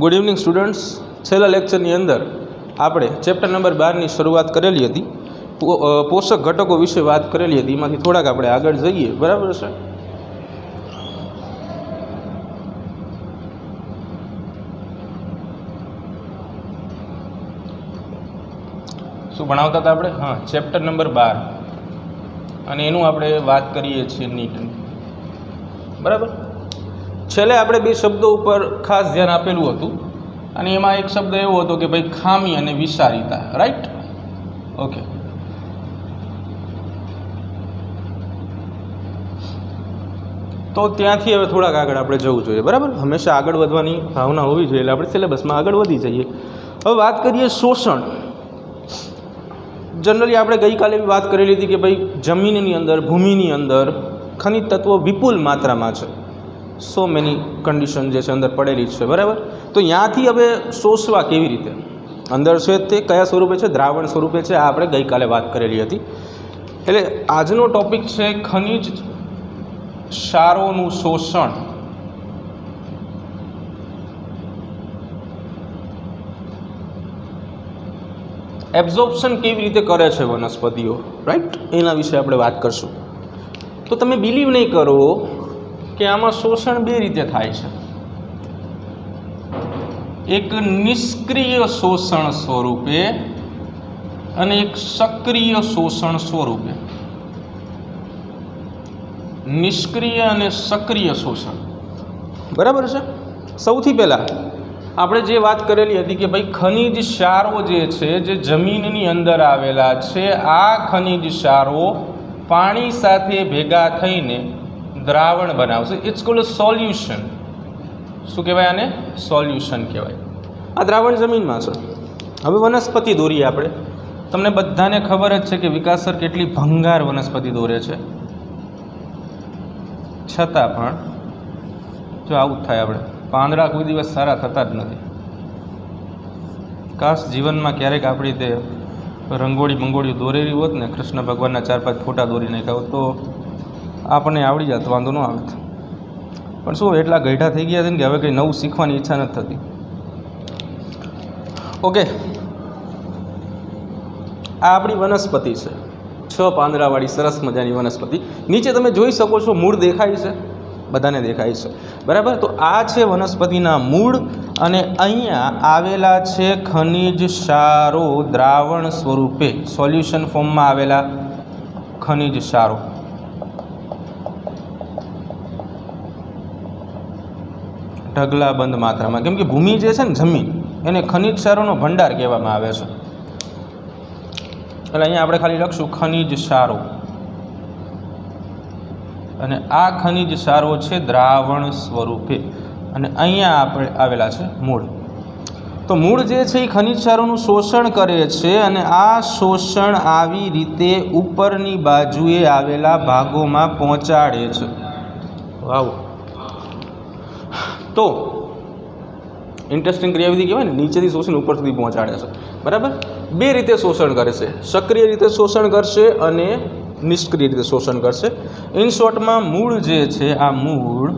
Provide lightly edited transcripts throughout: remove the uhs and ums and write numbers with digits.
Good evening students. छेल्ला लेक्चरनी अंदर આપણે ચેપ્ટર નંબર 12 ની શરૂઆત કરેલી હતી। પોષક ઘટકો વિશે વાત કરેલી હતી। એમાંથી થોડાક આપણે આગળ જઈએ, બરાબર છે? શું ભણાવતા હતા આપણે? હા, ચેપ્ટર નંબર 12 અને એનું આપણે વાત કરીએ છીએ નીટની, બરાબર? છેલ્લે આપણે બે શબ્દો ઉપર ખાસ ધ્યાન આપેલું હતું અને એમાં એક શબ્દ એવો હતો કે ભાઈ ખામી અને વિસારિતા, રાઈટ? ઓકે, તો ત્યાંથી હવે થોડાક આગળ આપણે જવું જોઈએ, બરાબર? હંમેશા આગળ વધવાની ભાવના હોવી જોઈએ, એટલે આપણે સિલેબસમાં આગળ વધી જઈએ। હવે વાત કરીએ શોષણ। જનરલી આપણે ગઈકાલે એવી વાત કરેલી હતી કે ભાઈ જમીનની અંદર, ભૂમિની અંદર ખનિજ તત્વો વિપુલ માત્રામાં છે। સો મેની કન્ડિશન જે છે અંદર પડેલી છે, બરાબર? તો ત્યાંથી હવે શોષવા કેવી રીતે અંદર છે તે કયા સ્વરૂપે છે? દ્રાવણ સ્વરૂપે છે। આ આપણે ગઈકાલે વાત કરેલી હતી। એટલે આજનો ટોપિક છે ખનિજ ક્ષારોનું શોષણ। એબ્ઝોર્પ્શન કેવી રીતે કરે છે વનસ્પતિઓ, રાઈટ? એના વિશે આપણે વાત કરશું। તો તમે બિલીવ નહીં કરો કે આમાં શોષણ બે રીતે થાય છે। એક નિષ્ક્રિય શોષણ સ્વરૂપે અને એક સક્રિય શોષણ સ્વરૂપે। નિષ્ક્રિય અને સક્રિય શોષણ, બરાબર છે? સૌથી પહેલાં આપણે જે વાત કરેલી હતી કે ભાઈ ખનિજ ક્ષારો જે છે જે જમીનની અંદર આવેલા છે, આ ખનિજ ક્ષારો પાણી સાથે ભેગા થઈને દ્રાવણ બનાવશે। It's called solution. શું કહેવાય આને? સોલ્યુશન કહેવાય। આ દ્રાવણ જમીનમાં છે। હવે વનસ્પતિ દોરીએ આપણે। તમને બધાને ખબર જ છે કે વિકાસર કેટલી ભંગાર વનસ્પતિ દોરે છે, છતાં પણ જો આવું જ થાય, આપણે પાંદડા કોઈ દિવસ સારા થતા જ નથી। કાશ જીવનમાં ક્યારેક આપણી તે રંગોળી દોરેલી હોત ને, કૃષ્ણ ભગવાનના 4-5 ફોટા દોરી નાખ્યા હોત તો આપણને આવડી જાત, વાંધો ન આવે। પણ શું, એટલા ગઈઢા થઈ ગયા છે ને કે હવે કંઈ નવું શીખવાની ઈચ્છા નથી થતી। ઓકે, આ આપણી વનસ્પતિ છે, 6 પાંદડાવાળી સરસ મજાની વનસ્પતિ। નીચે તમે જોઈ શકો છો મૂળ દેખાય છે, બધાને દેખાય છે, બરાબર? તો આ છે વનસ્પતિના મૂળ અને અહીંયા આવેલા છે ખનિજ ક્ષારો દ્રાવણ સ્વરૂપે, સોલ્યુશન ફોર્મમાં આવેલા ખનિજ ક્ષારો। ઢગલાબંધ માત્રામાં, કેમ કે ભૂમિ જે છે ને, જમીન, એને ખનિજ ક્ષારોનો ભંડાર કહેવામાં આવે છે। એટલે અહીંયા આપણે ખાલી લખશું ખનિજ ક્ષારો, અને આ ખનિજ ક્ષારો છે દ્રાવણ સ્વરૂપે, અને અહીંયા આપણે આવેલા છે મૂળ। તો મૂળ જે છે એ ખનિજ ક્ષારોનું શોષણ કરે છે અને આ શોષણ આવી રીતે ઉપરની બાજુએ આવેલા ભાગોમાં પહોંચાડે છે। વાવ! તો ઇન્ટરેસ્ટિંગ ક્રિયાવિધિ કહેવાય ને, નીચેથી શોષણ ઉપર સુધી પહોંચાડે છે, બરાબર? બે રીતે શોષણ કરે છે, સક્રિય રીતે શોષણ કરશે અને નિષ્ક્રિય રીતે શોષણ કરશે। ઇન શોર્ટમાં મૂળ જે છે, આ મૂળ,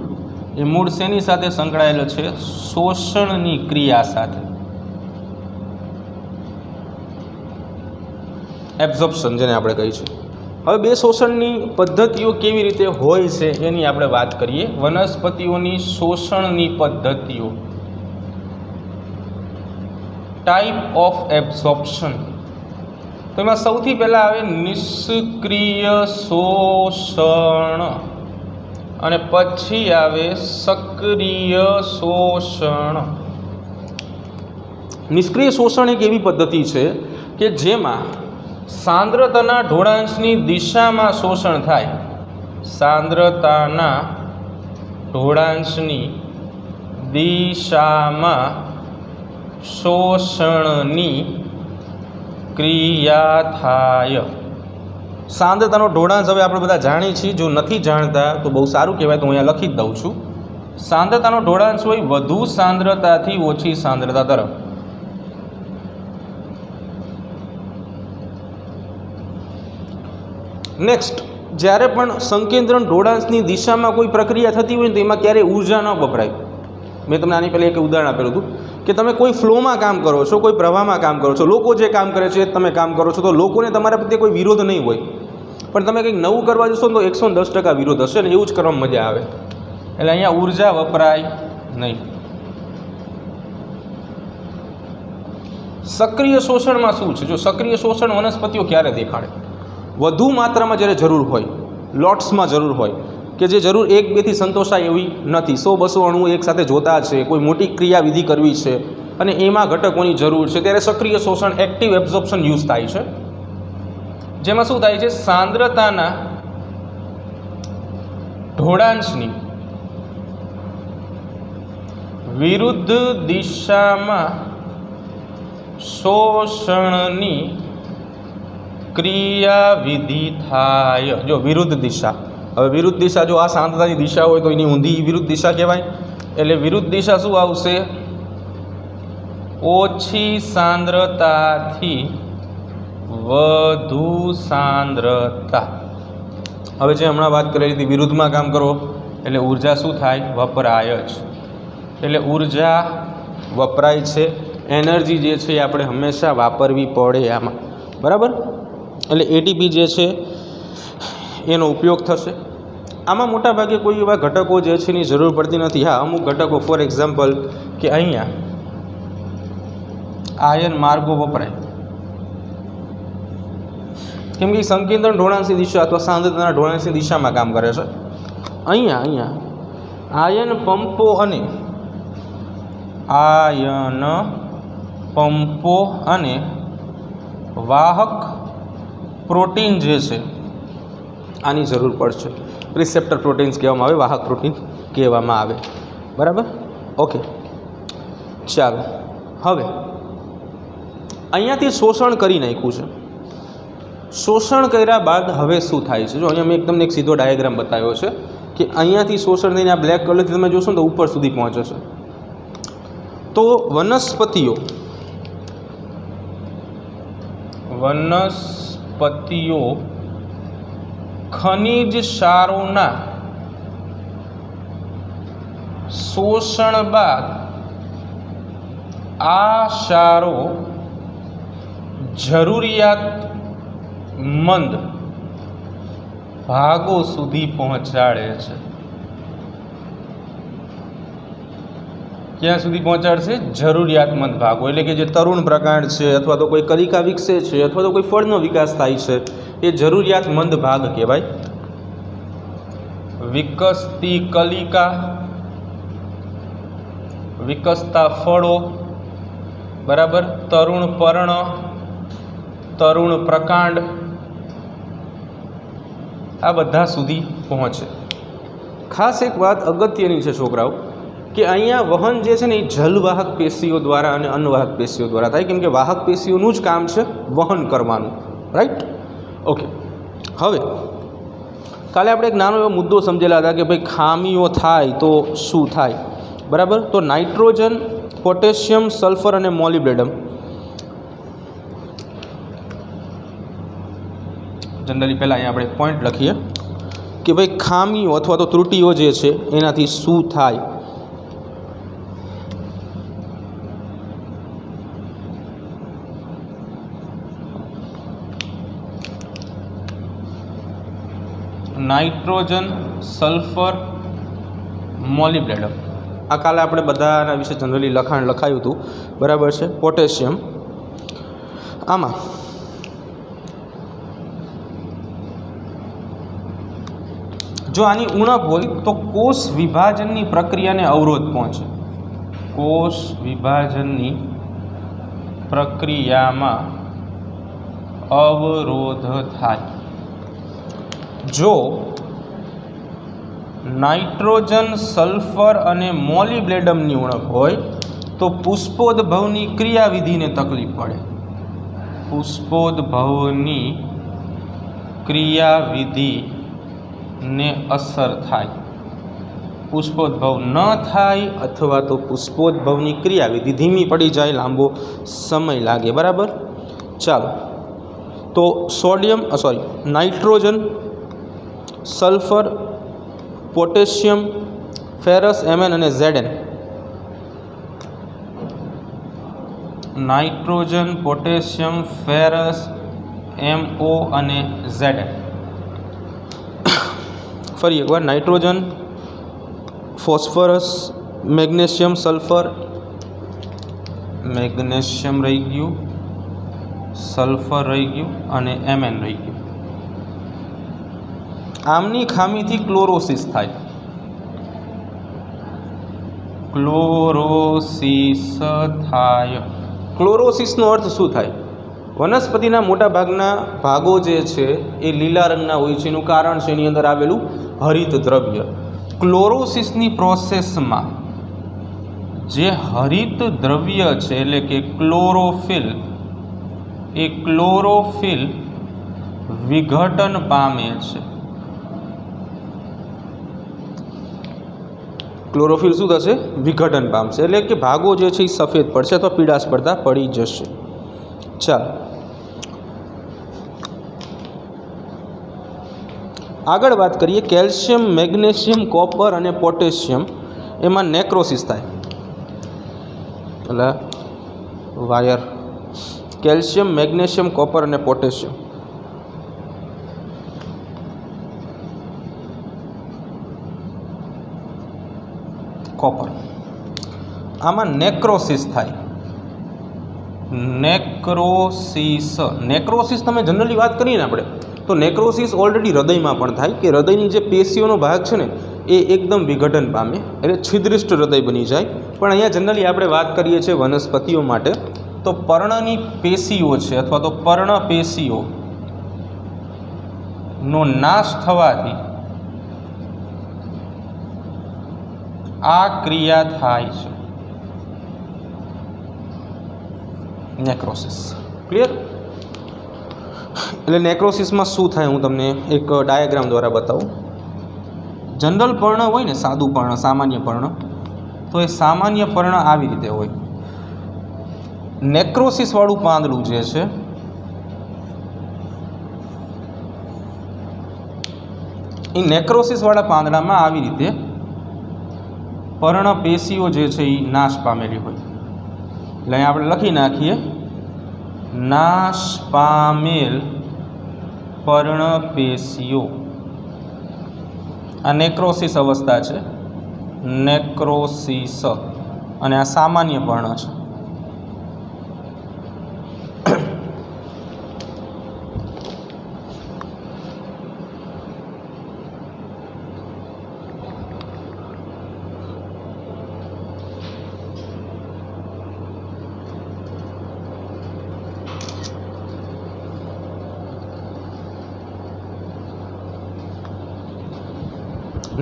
એ મૂળ શેની સાથે સંકળાયેલો છે? શોષણની ક્રિયા સાથે, એબ્ઝોર્પ્શન જેને આપણે કહીશું। હવે બે શોષણની પદ્ધતિઓ કેવી રીતે હોય છે એની આપણે વાત કરીએ। વનસ્પતિઓની શોષણની પદ્ધતિઓ, ટાઈપ ઓફ એબ્ઝોર્પ્શન। તો એમાં સૌથી પહેલાં આવે નિષ્ક્રિય શોષણ અને પછી આવે સક્રિય શોષણ। નિષ્ક્રિય શોષણ એક એવી પદ્ધતિ છે કે જેમાં સાંદ્રતાના ઢોળાંશની દિશામાં શોષણ થાય। સાંદ્રતાના ઢોળાંશની દિશામાં શોષણની ક્રિયા થાય। સાંદ્રતાનો ઢોળાંશ હવે આપણે બધા જાણીએ છીએ, જો નથી જાણતા તો બહુ સારું કહેવાય, તો હું અહીંયા લખી જ દઉં છું। સાંદ્રતાનો ઢોળાંશ હોય વધુ સાંદ્રતાથી ઓછી સાંદ્રતા તરફ। નેક્સ્ટ, જ્યારે પણ સંકેન્દ્રણ ઢોળાંશની દિશામાં કોઈ પ્રક્રિયા થતી હોય ને તો એમાં ક્યારેય ઉર્જા ન વપરાય। મેં તમને આની પહેલાં એક ઉદાહરણ આપેલું હતું કે તમે કોઈ ફ્લોમાં કામ કરો છો, કોઈ પ્રવાહમાં કામ કરો છો, લોકો જે કામ કરે છે એ તમે કામ કરો છો, તો લોકોને તમારા પ્રત્યે કોઈ વિરોધ નહીં હોય, પણ તમે કંઈક નવું કરવા જશો ને તો 110% વિરોધ હશે ને એવું જ કરવામાં મજા આવે. એટલે અહીંયા ઉર્જા વપરાય નહીં. સક્રિય શોષણમાં શું છે? જો સક્રિય શોષણ વનસ્પતિઓ ક્યારે દેખાડે? વધુ માત્રામાં જ્યારે જરૂર હોય, લોટ્સમાં જરૂર હોય, કે જે જરૂર 1-2થી સંતોષાય એવી નથી, 100-200 અણુઓ એકસાથે જોતા છે, કોઈ મોટી ક્રિયાવિધિ કરવી છે અને એમાં ઘટકોની જરૂર છે, ત્યારે સક્રિય શોષણ એક્ટિવ એબ્ઝોર્પ્શન યુઝ થાય છે. જેમાં શું થાય છે? સાંદ્રતાના ઢોળાંશની વિરુદ્ધ દિશામાં શોષણની ક્રિયાવિધિ થાય. જો વિરુદ્ધ દિશા, હવે વિરુદ્ધ દિશા, જો આ સાંદ્રતાની દિશા હોય તો એની ઊંધી વિરુદ્ધ દિશા કહેવાય. એટલે વિરુદ્ધ દિશા શું આવશે? ઓછી સાંદ્રતાથી વધુ સાંદ્રતા. હવે જે હમણાં વાત કરેલી હતી, વિરુદ્ધમાં કામ કરો એટલે ઉર્જા શું થાય? વપરાય જ. એટલે ઉર્જા વપરાય છે, એનર્જી જે છે એ આપણે હંમેશા વાપરવી પડે આમાં, બરાબર. એટલે એટીપી જે છે એનો ઉપયોગ થશે. આમાં મોટાભાગે કોઈ એવા ઘટકો જે છે એની જરૂર પડતી નથી. હા, અમુક ઘટકો, ફોર એક્ઝામ્પલ કે અહીંયા આયન માર્ગો વપરાય, કેમ કે સંકેન્દ્રણ ઢોળાંશની દિશા અથવા સાંદ્રતાના ઢોળાંશની દિશામાં કામ કરે છે. અહીંયા આયન પંપો અને વાહક પ્રોટીન જે છે આની જરૂર પડશે. રિસેપ્ટર પ્રોટીન્સ કહેવામાં આવે, વાહક પ્રોટીન કહેવામાં આવે, બરાબર. ઓકે, ચાલો. હવે અહીંયાથી શોષણ કરી નાખ્યું છે. શોષણ કર્યા બાદ હવે શું થાય છે? જો અહીંયા મેં તમને એક સીધો ડાયાગ્રામ બતાવ્યો છે કે અહીંયાથી શોષણ થઈને આ બ્લેક કલરથી તમે જોશો ને તો ઉપર સુધી પહોંચે છે. તો વનસ્પતિઓ ખનિજ ક્ષારોના શોષણ બાદ આ ક્ષારો જરૂરિયાતમંદ ભાગો સુધી પહોંચાડે છે. ક્યાં સુધી પહોંચાડશે? જરૂરિયાતમંદ ભાગો. એટલે કે જે તરુણ પ્રકાંડ છે, અથવા તો કોઈ કલિકા વિકસે છે, અથવા તો કોઈ ફળનો વિકાસ થાય છે, એ જરૂરિયાતમંદ ભાગ કહેવાય. વિકસતી કલિકા, વિકસતા ફળો, બરાબર, તરુણ પર્ણ, તરુણ પ્રકાંડ, આ બધા સુધી પહોંચે. ખાસ એક વાત અગત્યની છે છોકરાઓ, કે અહીંયા વહન જે છે ને એ જલવાહક પેશીઓ દ્વારા અને અન્નવાહક પેશીઓ દ્વારા થાય, કેમ કે વાહક પેશીઓનું જ કામ છે વહન કરવાનું, રાઈટ. ઓકે, હવે કાલે આપણે એક નાનો એવો મુદ્દો સમજેલા હતા કે ભાઈ ખામીઓ થાય તો શું થાય, બરાબર. તો નાઇટ્રોજન, પોટેશિયમ, સલ્ફર અને મોલિબ્ડેનમ, જનરલી પહેલાં અહીંયા આપણે પોઈન્ટ લખીએ કે ભાઈ ખામીઓ અથવા તો ત્રુટિઓ જે છે એનાથી શું થાય. નાઇટ્રોજન, સલ્ફર, મોલિબ્ડેનમ, આ કાલે આપણે બધાના વિશે જનરલી લખાણ લખાયું હતું, બરાબર છે. પોટેશિયમ, આમાં જો આની ઉણપ હોય તો કોષ વિભાજનની પ્રક્રિયાને અવરોધ પહોંચે. કોષ વિભાજનની પ્રક્રિયામાં અવરોધ થાય. જો નાઇટ્રોજન, સલ્ફર અને મોલિબ્ડેનમની ઉણપ હોય તો પુષ્પોદ્ભવની ક્રિયાવિધિને તકલીફ પડે. પુષ્પોદ્ભવની ક્રિયાવિધિને અસર થાય. પુષ્પોદ્ભવ ન થાય અથવા તો પુષ્પોદ્ભવની ક્રિયાવિધિ ધીમી પડી જાય, લાંબો સમય લાગે, બરાબર. ચાલો, તો nitrogen, sulphur, potassium, ferrous, Mn અને Zn nitrogen, potassium, ferrous, MO અને Zn. ફરી એકવાર nitrogen, phosphorus, magnesium, sulphur, magnesium રહી ગયું, સલ્ફર રહી ગયું અને Mn રહી ગયું. આમની ખામીથી ક્લોરોસિસ થાય. ક્લોરોસિસ થાય. ક્લોરોસિસનો અર્થ શું થાય? વનસ્પતિના મોટા ભાગના ભાગો જે છે એ લીલા રંગના હોય છે. એનું કારણ છે એની અંદર આવેલું હરિત દ્રવ્ય. ક્લોરોસિસની પ્રોસેસમાં જે હરિત દ્રવ્ય છે એટલે કે ક્લોરોફિલ, એ ક્લોરોફિલ વિઘટન પામે છે. ક્લોરોફિલ શું થશે? વિઘટન પામશે. એટલે કે ભાગો જે છે એ સફેદ પડશે અથવા પીળાશ પડતા પડી જશે. ચાલો આગળ વાત કરીએ. કેલ્શિયમ, મેગ્નેશિયમ, કોપર અને પોટેશિયમ એમાં નેક્રોસિસ થાય. એટલે વાયર કેલ્શિયમ, મેગ્નેશિયમ, કોપર અને પોટેશિયમ. કોપર આમાં નેક્રોસિસ થાય. નેક્રોસિસ તમે જનરલી વાત કરીએ ને આપણે, તો નેક્રોસિસ ઓલરેડી હૃદયમાં પણ થાય કે હૃદયની જે પેશીઓનો ભાગ છે ને એ એકદમ વિઘટન પામે એટલે છિદ્રિષ્ટ હૃદય બની જાય. પણ અહીંયા જનરલી આપણે વાત કરીએ છીએ વનસ્પતિઓ માટે, તો પર્ણની પેશીઓ છે અથવા તો પર્ણપેશીઓનો નાશ થવાથી આ ક્રિયા થાય છે, નેક્રોસિસ. ક્લિયર? એટલે નેક્રોસિસમાં શું થાય હું તમને એક ડાયાગ્રામ દ્વારા બતાવું. જનરલ પર્ણ હોય ને, સાદું પર્ણ, સામાન્ય પર્ણ, તો એ સામાન્ય પર્ણ આવી રીતે હોય. નેક્રોસિસવાળું પાંદડું જે છે એ નેક્રોસિસવાળા પાંદડામાં આવી રીતે પર્ણપેશીઓ જે છે એ નાશ પામેલી હોય. એટલે અહીં આપણે લખી નાખીએ, નાશ પામેલ પર્ણપેશીઓ. આ નેક્રોસિસ અવસ્થા છે, નેક્રોસિસ. અને આ સામાન્ય પર્ણ છે.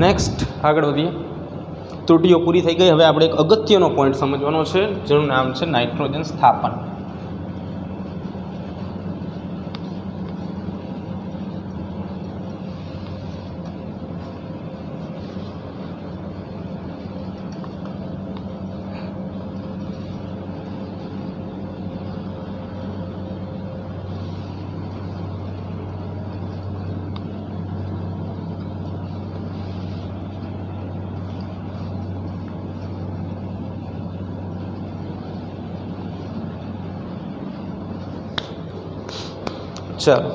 નેક્સ્ટ આગળ વધીએ. ત્રુટીઓ પૂરી થઈ ગઈ. હવે આપણે એક અગત્યનો પોઈન્ટ સમજવાનો છે જેનું નામ છે નાઇટ્રોજન સ્થાપન. ચાલો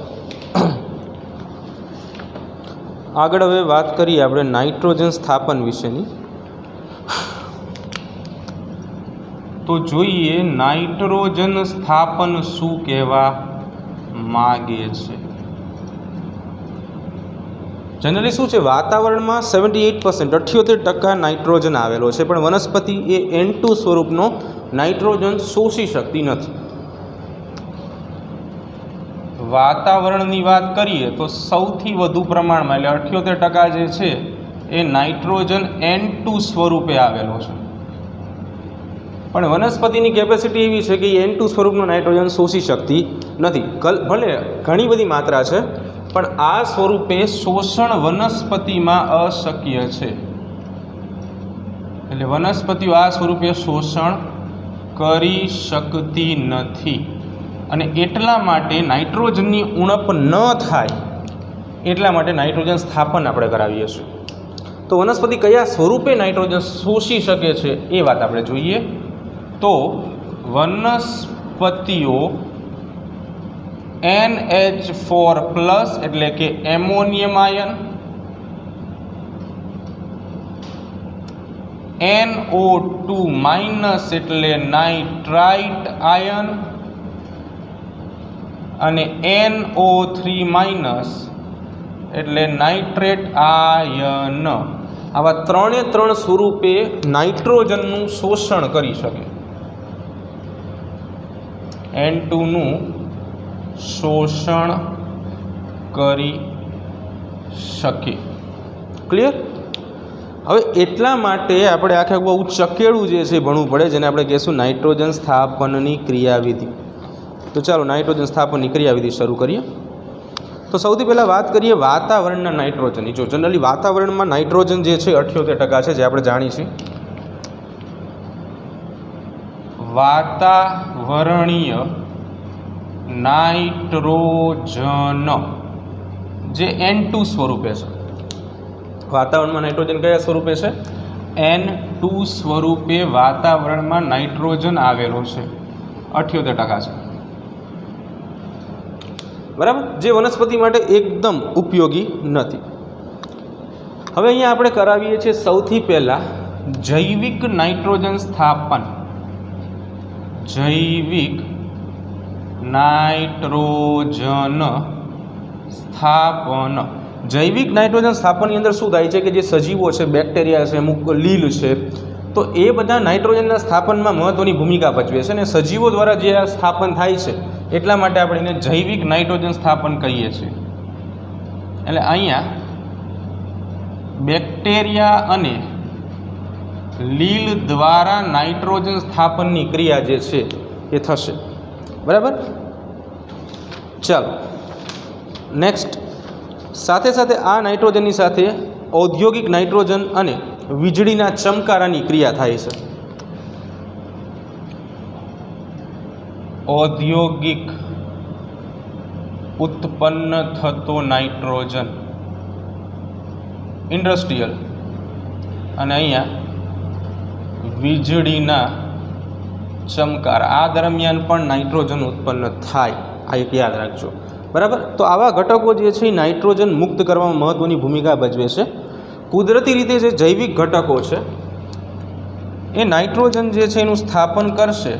આગળ હવે વાત કરીએ આપણે નાઇટ્રોજન સ્થાપન વિશેની. તો જોઈએ નાઇટ્રોજન સ્થાપન શું કહેવા માગે છે. જનરલી શું છે, વાતાવરણમાં 78% 78% નાઇટ્રોજન આવેલો છે, પણ વનસ્પતિ એ N2 સ્વરૂપનો નાઇટ્રોજન શોષી શકતી નથી. વાતાવરણની વાત કરીએ તો સૌથી વધુ પ્રમાણમાં એટલે 78% જે છે એ નાઇટ્રોજન N2 સ્વરૂપે આવેલો છે. પણ વનસ્પતિની કેપેસિટી એવી છે કે એ N2 સ્વરૂપનું નાઇટ્રોજન શોષી શકતી નથી. ભલે ઘણી બધી માત્રા છે, પણ આ સ્વરૂપે શોષણ વનસ્પતિમાં અશક્ય છે. એટલે વનસ્પતિઓ આ સ્વરૂપે શોષણ કરી શકતી નથી. અને એટલા માટે નાઇટ્રોજનની ઉણપ ન થાય એટલા માટે નાઇટ્રોજન સ્થાપન આપણે કરાવીએ છીએ. તો વનસ્પતિ કયા સ્વરૂપે નાઇટ્રોજન શોષી શકે છે એ વાત આપણે જોઈએ. તો વનસ્પતિઓ NH4+ એટલે કે એમોનિયમ આયન, NO2- એટલે નાઇટ્રાઇટ આયન અને NO3- એટલે નાઇટ્રેટ આયન, આવા ત્રણે ત્રણ સ્વરૂપે નાઇટ્રોજનનું શોષણ કરી શકે, N2નું શોષણ કરી શકે. ક્લિયર? હવે એટલા માટે આપણે આખે બહુ ચકેડું જે છે ભણવું પડે, જેને આપણે કહીશું નાઇટ્રોજન સ્થાપનની ક્રિયાવિધિ. તો ચાલો નાઇટ્રોજન સ્થાપનની ક્રિયાવિધિ શરૂ કરીએ. તો સૌથી પહેલાં વાત કરીએ વાતાવરણના નાઇટ્રોજનની. જો જનરલી વાતાવરણમાં નાઇટ્રોજન જે છે 78% છે, જે આપણે જાણીએ છીએ. વાતાવરણીય નાઇટ્રોજન જે N2 સ્વરૂપે છે. વાતાવરણમાં નાઇટ્રોજન કયા સ્વરૂપે છે? N2 સ્વરૂપે વાતાવરણમાં નાઇટ્રોજન આવેલો છે, 78% છે. બરાબર, જે વનસ્પતિ માટે એકદમ ઉપયોગી નથી. હવે અહીંયા આપણે કરાવીએ છીએ સૌથી પહેલાં જૈવિક નાઇટ્રોજન સ્થાપન. જૈવિક નાઇટ્રોજન સ્થાપન. જૈવિક નાઇટ્રોજન સ્થાપનની અંદર શું થાય છે કે જે સજીવો છે, બેક્ટેરિયા છે, અમુક લીલ છે, તો એ બધા નાઇટ્રોજનના સ્થાપનમાં મહત્ત્વની ભૂમિકા ભજવે છે અને સજીવો દ્વારા જે આ સ્થાપન થાય છે એટલા માટે આપણે એને જૈવિક નાઇટ્રોજન સ્થાપન કહીએ છીએ. એટલે અહીંયા બેક્ટેરિયા અને લીલ દ્વારા નાઇટ્રોજન સ્થાપનની ક્રિયા જે છે એ થશે. બરાબર, ચાલો નેક્સ્ટ. સાથે સાથે આ નાઇટ્રોજનની સાથે ઔદ્યોગિક નાઇટ્રોજન અને વીજળીના ચમકારાની ક્રિયા થાય છે. ઔદ્યોગિક ઉત્પન્ન થતો નાઇટ્રોજન, ઇન્ડસ્ટ્રીયલ, અને અહીંયા વીજળીના ચમકાર, આ દરમિયાન પણ નાઇટ્રોજન ઉત્પન્ન થાય, આ એક યાદ રાખજો. બરાબર, તો આવા ઘટકો જે છે એ નાઇટ્રોજન મુક્ત કરવામાં મહત્ત્વની ભૂમિકા ભજવે છે. કુદરતી રીતે જે જૈવિક ઘટકો છે એ નાઇટ્રોજન જે છે એનું સ્થાપન કરશે,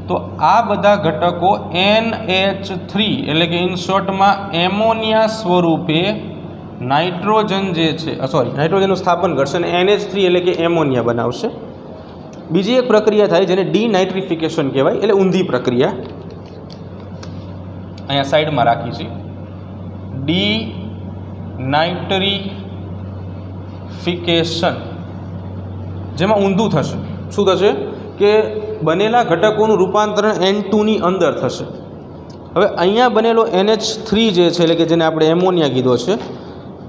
તો આ બધા ઘટકો NH3 એટલે કે ઇન શોર્ટમાં એમોનિયા સ્વરૂપે નાઇટ્રોજન જે છે નાઇટ્રોજનનું સ્થાપન કરશે અને NH3 એટલે કે એમોનિયા બનાવશે. બીજી એક પ્રક્રિયા થાય જેને ડીનાઇટ્રિફિકેશન કહેવાય, એટલે ઊંધી પ્રક્રિયા અહીંયા સાઈડમાં રાખી છે. ડીનાઇટ્રિફિકેશન, જેમાં ઊંધું થશે. શું થશે કે બનેલા ઘટકોનું રૂપાંતરણ N2ની અંદર થશે. હવે અહીંયા બનેલો NH3 જે છે એટલે કે જેને આપણે એમોનિયા કીધો છે,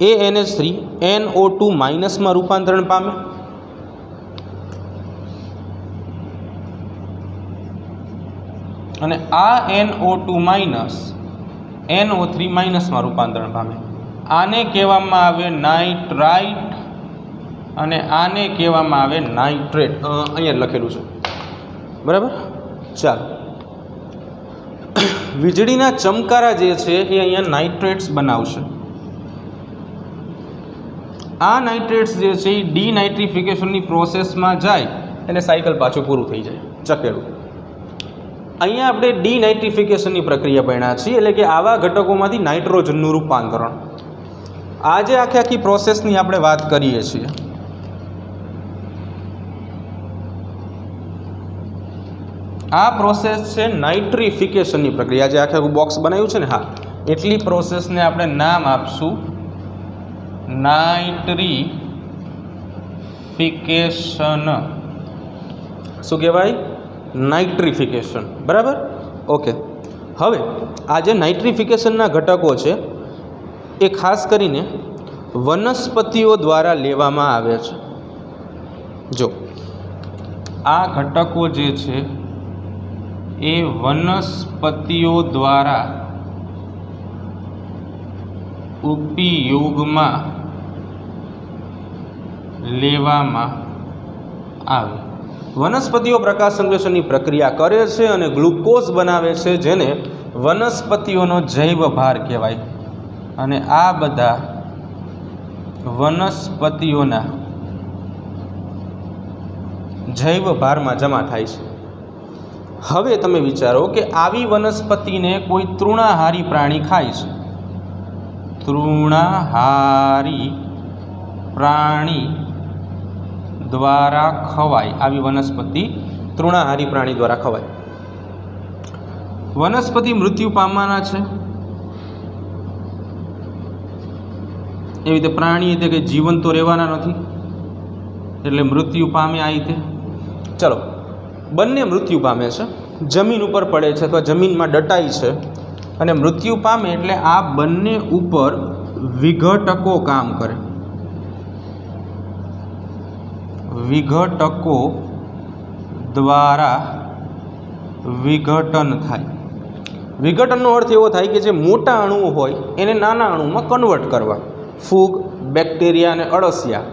એ NH3 NO2- રૂપાંતરણ પામે. અને આ NO2- NO3- રૂપાંતરણ પામે. આને કહેવામાં આવે નાઇટ્રાઇટ અને આને કહેવામાં આવે નાઇટ્રેટ. અહીંયા લખેલું છે. બરાબર, ચાલો. વીજળીના ચમકારા જે છે એ અહીંયા નાઇટ્રેટ્સ બનાવશે. આ નાઇટ્રેટ્સ જે છે એ ડીનાઇટ્રિફિકેશનની પ્રોસેસમાં જાય એટલે સાયકલ પાછું પૂરું થઈ જાય, ચકેડું. અહીંયા આપણે ડીનાઇટ્રિફિકેશનની પ્રક્રિયા ભણ્યા છીએ, એટલે કે આવા ઘટકોમાંથી નાઇટ્રોજનનું રૂપાંતરણ. આજે આખી પ્રોસેસની આપણે વાત કરીએ છીએ. આ પ્રોસેસ છે નાઇટ્રિફિકેશનની પ્રક્રિયા. જે આખું બોક્સ બનાવ્યું છે ને, હા, એટલી પ્રોસેસને આપણે નામ આપશું નાઇટ્રિફિકેશન. શું કહેવાય? નાઇટ્રિફિકેશન. બરાબર, ઓકે. હવે આ જે નાઇટ્રિફિકેશનના ઘટકો છે એ ખાસ કરીને વનસ્પતિઓ દ્વારા લેવામાં આવે છે. જો આ ઘટકો જે છે એ વનસ્પતિઓ દ્વારા ઉપયોગમાં લેવામાં આવે. વનસ્પતિઓ પ્રકાશ સંશ્લેષણની પ્રક્રિયા કરે છે અને ગ્લુકોઝ બનાવે છે, જેને વનસ્પતિઓનો જૈવ ભાર કહેવાય. અને આ બધા વનસ્પતિઓના જૈવ ભારમાં જમા થાય છે. હવે તમે વિચારો કે આવી વનસ્પતિને કોઈ તૃણાહારી પ્રાણી ખાય છે. તૃણાહારી પ્રાણી દ્વારા ખવાય. આવી વનસ્પતિ તૃણાહારી પ્રાણી દ્વારા ખવાય. વનસ્પતિ મૃત્યુ પામવાના છે. એવી રીતે પ્રાણી એટલે કે જીવન તો રહેવાના નથી, એટલે મૃત્યુ પામે આ રીતે. ચલો, બંને મૃત્યુ પામે છે. જમીન ઉપર પડે છે અથવા જમીનમાં દટાય છે અને મૃત્યુ પામે એટલે આ બંને ઉપર વિઘટકો કામ કરે. વિઘટકો દ્વારા વિઘટન થાય. વિઘટનનો અર્થ એવો થાય કે જે મોટા અણુઓ હોય એને નાના અણુમાં કન્વર્ટ કરવા. ફૂગ, બેક્ટેરિયા અને અળસિયા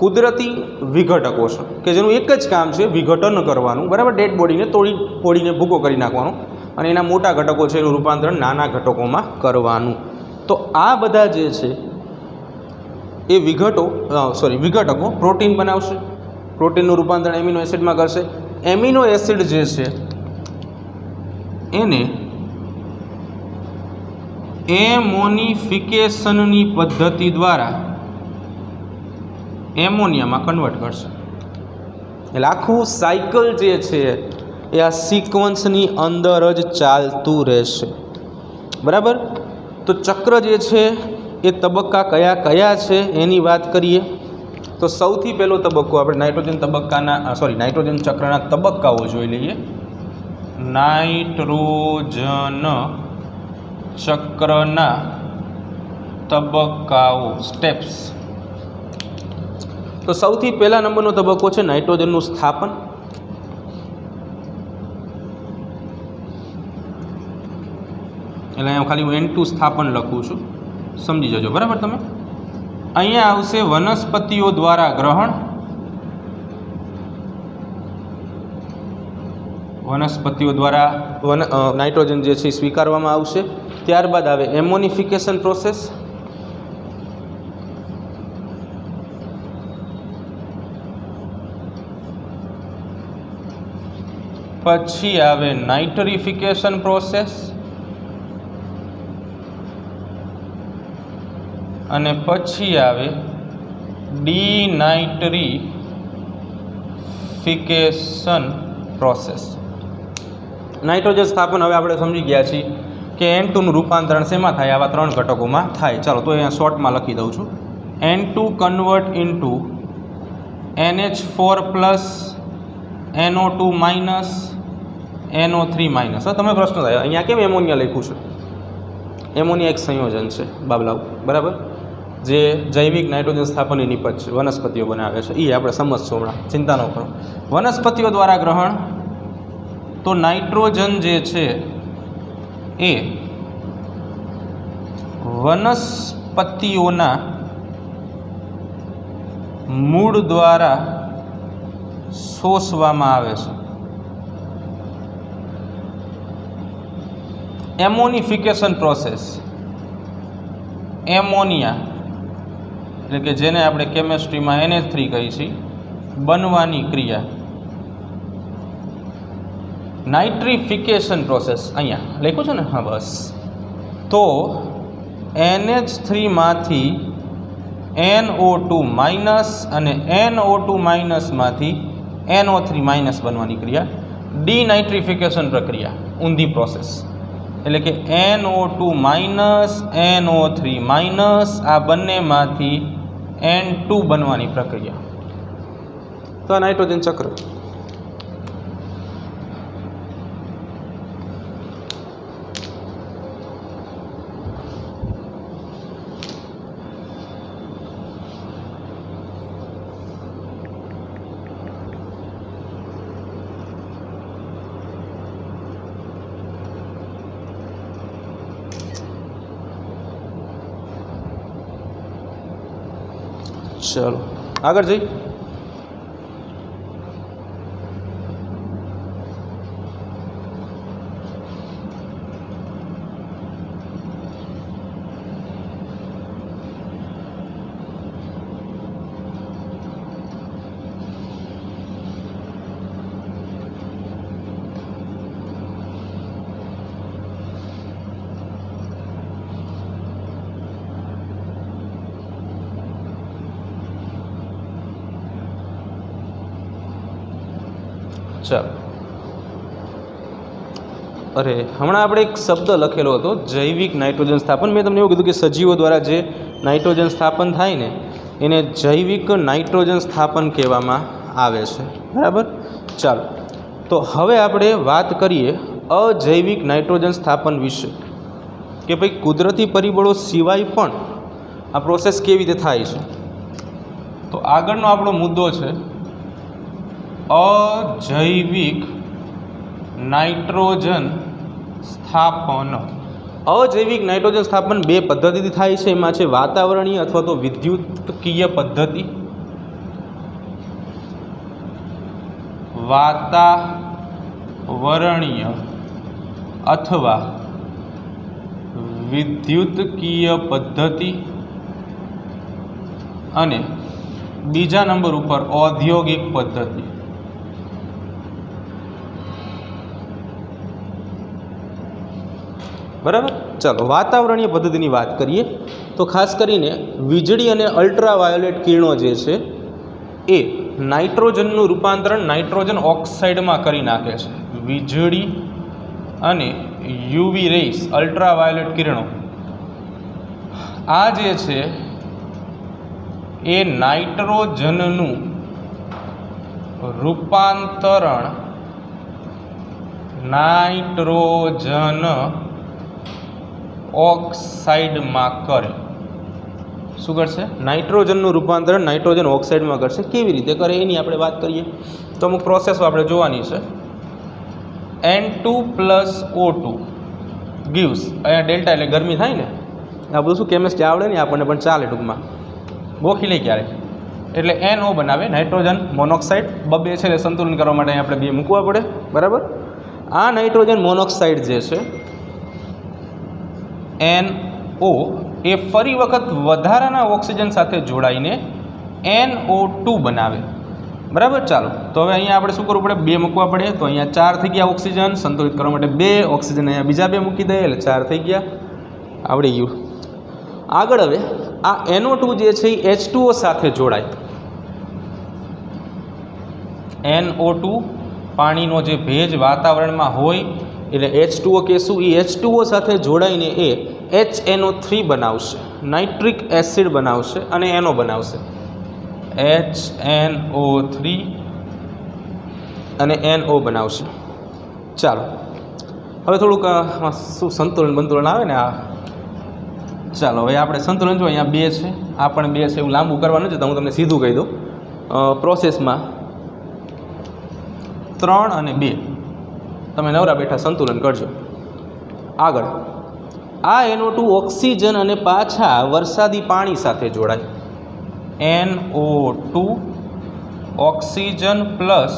કુદરતી વિઘટકો છે કે જેનું એક જ કામ છે વિઘટન કરવાનું, બરાબર. ડેડ બોડીને તોડીને ભૂકો કરી નાખવાનો અને એના મોટા ઘટકો છે એનું રૂપાંતરણ નાના ઘટકોમાં કરવાનું. તો આ બધા જે છે એ વિઘટકો પ્રોટીન બનાવશે. પ્રોટીનનું રૂપાંતરણ એમિનો એસિડમાં કરશે. એમિનો એસિડ જે છે એને એમોનિફિકેશનની પદ્ધતિ દ્વારા એમોનિયામાં કન્વર્ટ કરશે. એટલે આખું સાયકલ જે છે એ આ સિક્વન્સની અંદર જ ચાલતું રહેશે, બરાબર. તો ચક્ર જે છે એ તબક્કા કયા કયા છે એની વાત કરીએ તો સૌથી પહેલો તબક્કો આપણે નાઇટ્રોજન ચક્રના તબક્કાઓ જોઈ લઈએ. નાઇટ્રોજન ચક્રના તબક્કાઓ, સ્ટેપ્સ. તો સૌથી પહેલા નંબરનો તબક્કો છે નાઇટ્રોજનનું સ્થાપન. એટલે અહીંયા ખાલી હું N2 સ્થાપન લખું છું, સમજી જજો, બરાબર. તમે અહીંયા આવશે વનસ્પતિઓ દ્વારા ગ્રહણ. વનસ્પતિઓ દ્વારા નાઇટ્રોજન જે છે સ્વીકારવામાં આવશે. ત્યારબાદ આવે એમોનિફિકેશન પ્રોસેસ. પછી આવે નાઇટ્રિફિકેશન પ્રોસેસ અને પછી આવે ડીનાઇટ્રિફિકેશન પ્રોસેસ. નાઇટ્રોજન સ્થાપન હવે આપણે સમજી ગયા છીએ કે N2નું રૂપાંતરણ શેમાં થાય? આવા 3 ઘટકોમાં થાય. ચાલો તો અહીંયા શોર્ટમાં લખી દઉં છું. N2 convert into NH4 plus NO2 minus NO3 minus. હવે તમે પ્રશ્ન થાય અહીંયા કેમ એમોનિયા લખ્યું છે? એમોનિયા એક સંયોજન છે બાબલાઓ, બરાબર, જે જૈવિક નાઇટ્રોજન સ્થાપનની નિપજ વનસ્પતિઓ બનાવે છે. એ આપણે સમજશું હમણાં, ચિંતા ન કરો. વનસ્પતિઓ દ્વારા ગ્રહણ. તો નાઇટ્રોજન જે છે એ વનસ્પતિઓના મૂળ દ્વારા શોષવામાં આવે છે. એમોનિફિકેશન પ્રોસેસ. એમોનિયા એટલે કે જેને આપણે કેમેસ્ટ્રીમાં NH3 કહીએ છીએ, બનવાની ક્રિયા. નાઇટ્રિફિકેશન પ્રોસેસ અહીંયા લખ્યું છે ને? હા, બસ. તો NH3માંથી NO2 માઇનસ અને NO2 માઇનસમાંથી NO3 માઇનસ બનવાની ક્રિયા ડીનાઇટ્રિફિકેશન પ્રક્રિયા, ઊંધી પ્રોસેસ. એટલે કે NO2 માઇનસ NO3 માઇનસ આ બંનેમાંથી N2 બનવાની પ્રક્રિયા. તો આ નાઇટ્રોજન ચક્ર. ચલો આગળ જઈ. ચાલો, અરે હમણાં આપણે એક શબ્દ લખેલો હતો જૈવિક નાઇટ્રોજન સ્થાપન. મેં તમને એવું કીધું કે સજીવો દ્વારા જે નાઇટ્રોજન સ્થાપન થાય ને એને જૈવિક નાઇટ્રોજન સ્થાપન કહેવામાં આવે છે. બરાબર. ચાલો, તો હવે આપણે વાત કરીએ અજૈવિક નાઇટ્રોજન સ્થાપન વિશે, કે ભાઈ કુદરતી પરિબળો સિવાય પણ આ પ્રોસેસ કેવી રીતે થાય છે. તો આગળનો આપણો મુદ્દો છે અજૈવિક નાઇટ્રોજન સ્થાપન. અજૈવિક નાઇટ્રોજન સ્થાપન બે પદ્ધતિથી થાય છે. એમાં છે વાતાવરણીય અથવા તો વિદ્યુતકીય પદ્ધતિ. વાતાવરણીય અથવા વિદ્યુતકીય પદ્ધતિ અને બીજા નંબર ઉપર ઔદ્યોગિક પદ્ધતિ. બરાબર. ચાલો, વાતાવરણીય પદ્ધતિની વાત કરીએ તો ખાસ કરીને વીજળી અને અલ્ટ્રાવાયોલેટ કિરણો જે છે એ નાઇટ્રોજનનું રૂપાંતરણ નાઇટ્રોજન ઓક્સાઇડમાં કરી નાખે છે. વીજળી અને યુવી રેસ, અલ્ટ્રાવાયોલેટ કિરણો, આ જે છે એ નાઇટ્રોજનનું રૂપાંતરણ નાઇટ્રોજન ઓક્સાઇડમાં કરે. શું કરશે? નાઇટ્રોજનનું રૂપાંતરણ નાઇટ્રોજન ઓક્સાઇડમાં કરશે. કેવી રીતે કરે એની આપણે વાત કરીએ તો અમુક પ્રોસેસો આપણે જોવાની છે. N2+O2 gives, અહીંયા ડેલ્ટા એટલે ગરમી થાય ને, આ બધું શું કેમિસ્ટ્રી આવડે ને આપણને, પણ ચાલે ટૂંકમાં, ગોખી લે ક્યારેક. એટલે NO બનાવે, નાઇટ્રોજન મોનોક્સાઇડ. બબે છે એટલે સંતુલન કરવા માટે આપણે બે મૂકવા પડે. બરાબર. આ નાઇટ્રોજન મોનોક્સાઇડ જે છે NO એ ફરી વખત વધારાના ઓક્સિજન સાથે જોડાઈને NO2 બનાવે. બરાબર. ચાલો, તો હવે અહીંયા આપણે શું કરવું પડે? બે મૂકવા પડે. તો અહીંયા 4 થઈ ગયા ઓક્સિજન, સંતુલિત કરવા માટે 2 ઓક્સિજન અહીંયા બીજા 2 મૂકી દઈએ એટલે 4 થઈ ગયા. આવડી ગયું. આગળ હવે આ NO2 જે છે એ H2O સાથે જોડાય. NO2 પાણીનો જે ભેજ વાતાવરણમાં હોય એટલે H2O કહેશું, એ H2O સાથે જોડાઈને એ HNO3 બનાવશે, નાઇટ્રિક એસિડ બનાવશે અને NO બનાવશે. HNO3 અને NO બનાવશે. ચાલો, હવે થોડુંક શું સંતુલન આવે ને આ. ચાલો, હવે આપણે સંતુલન જો અહીંયા 2 છે, આ પણ 2 છે, એવું લાંબુ કરવાનું છે તો હું તમને સીધું કહી દઉં. પ્રોસેસમાં 3 અને 2 તમે નવરા બેઠા સંતુલન કરજો. આગળ આ NO2 ઓક્સિજન અને પાછા વરસાદી પાણી સાથે જોડાય. NO2 ઓક્સિજન પ્લસ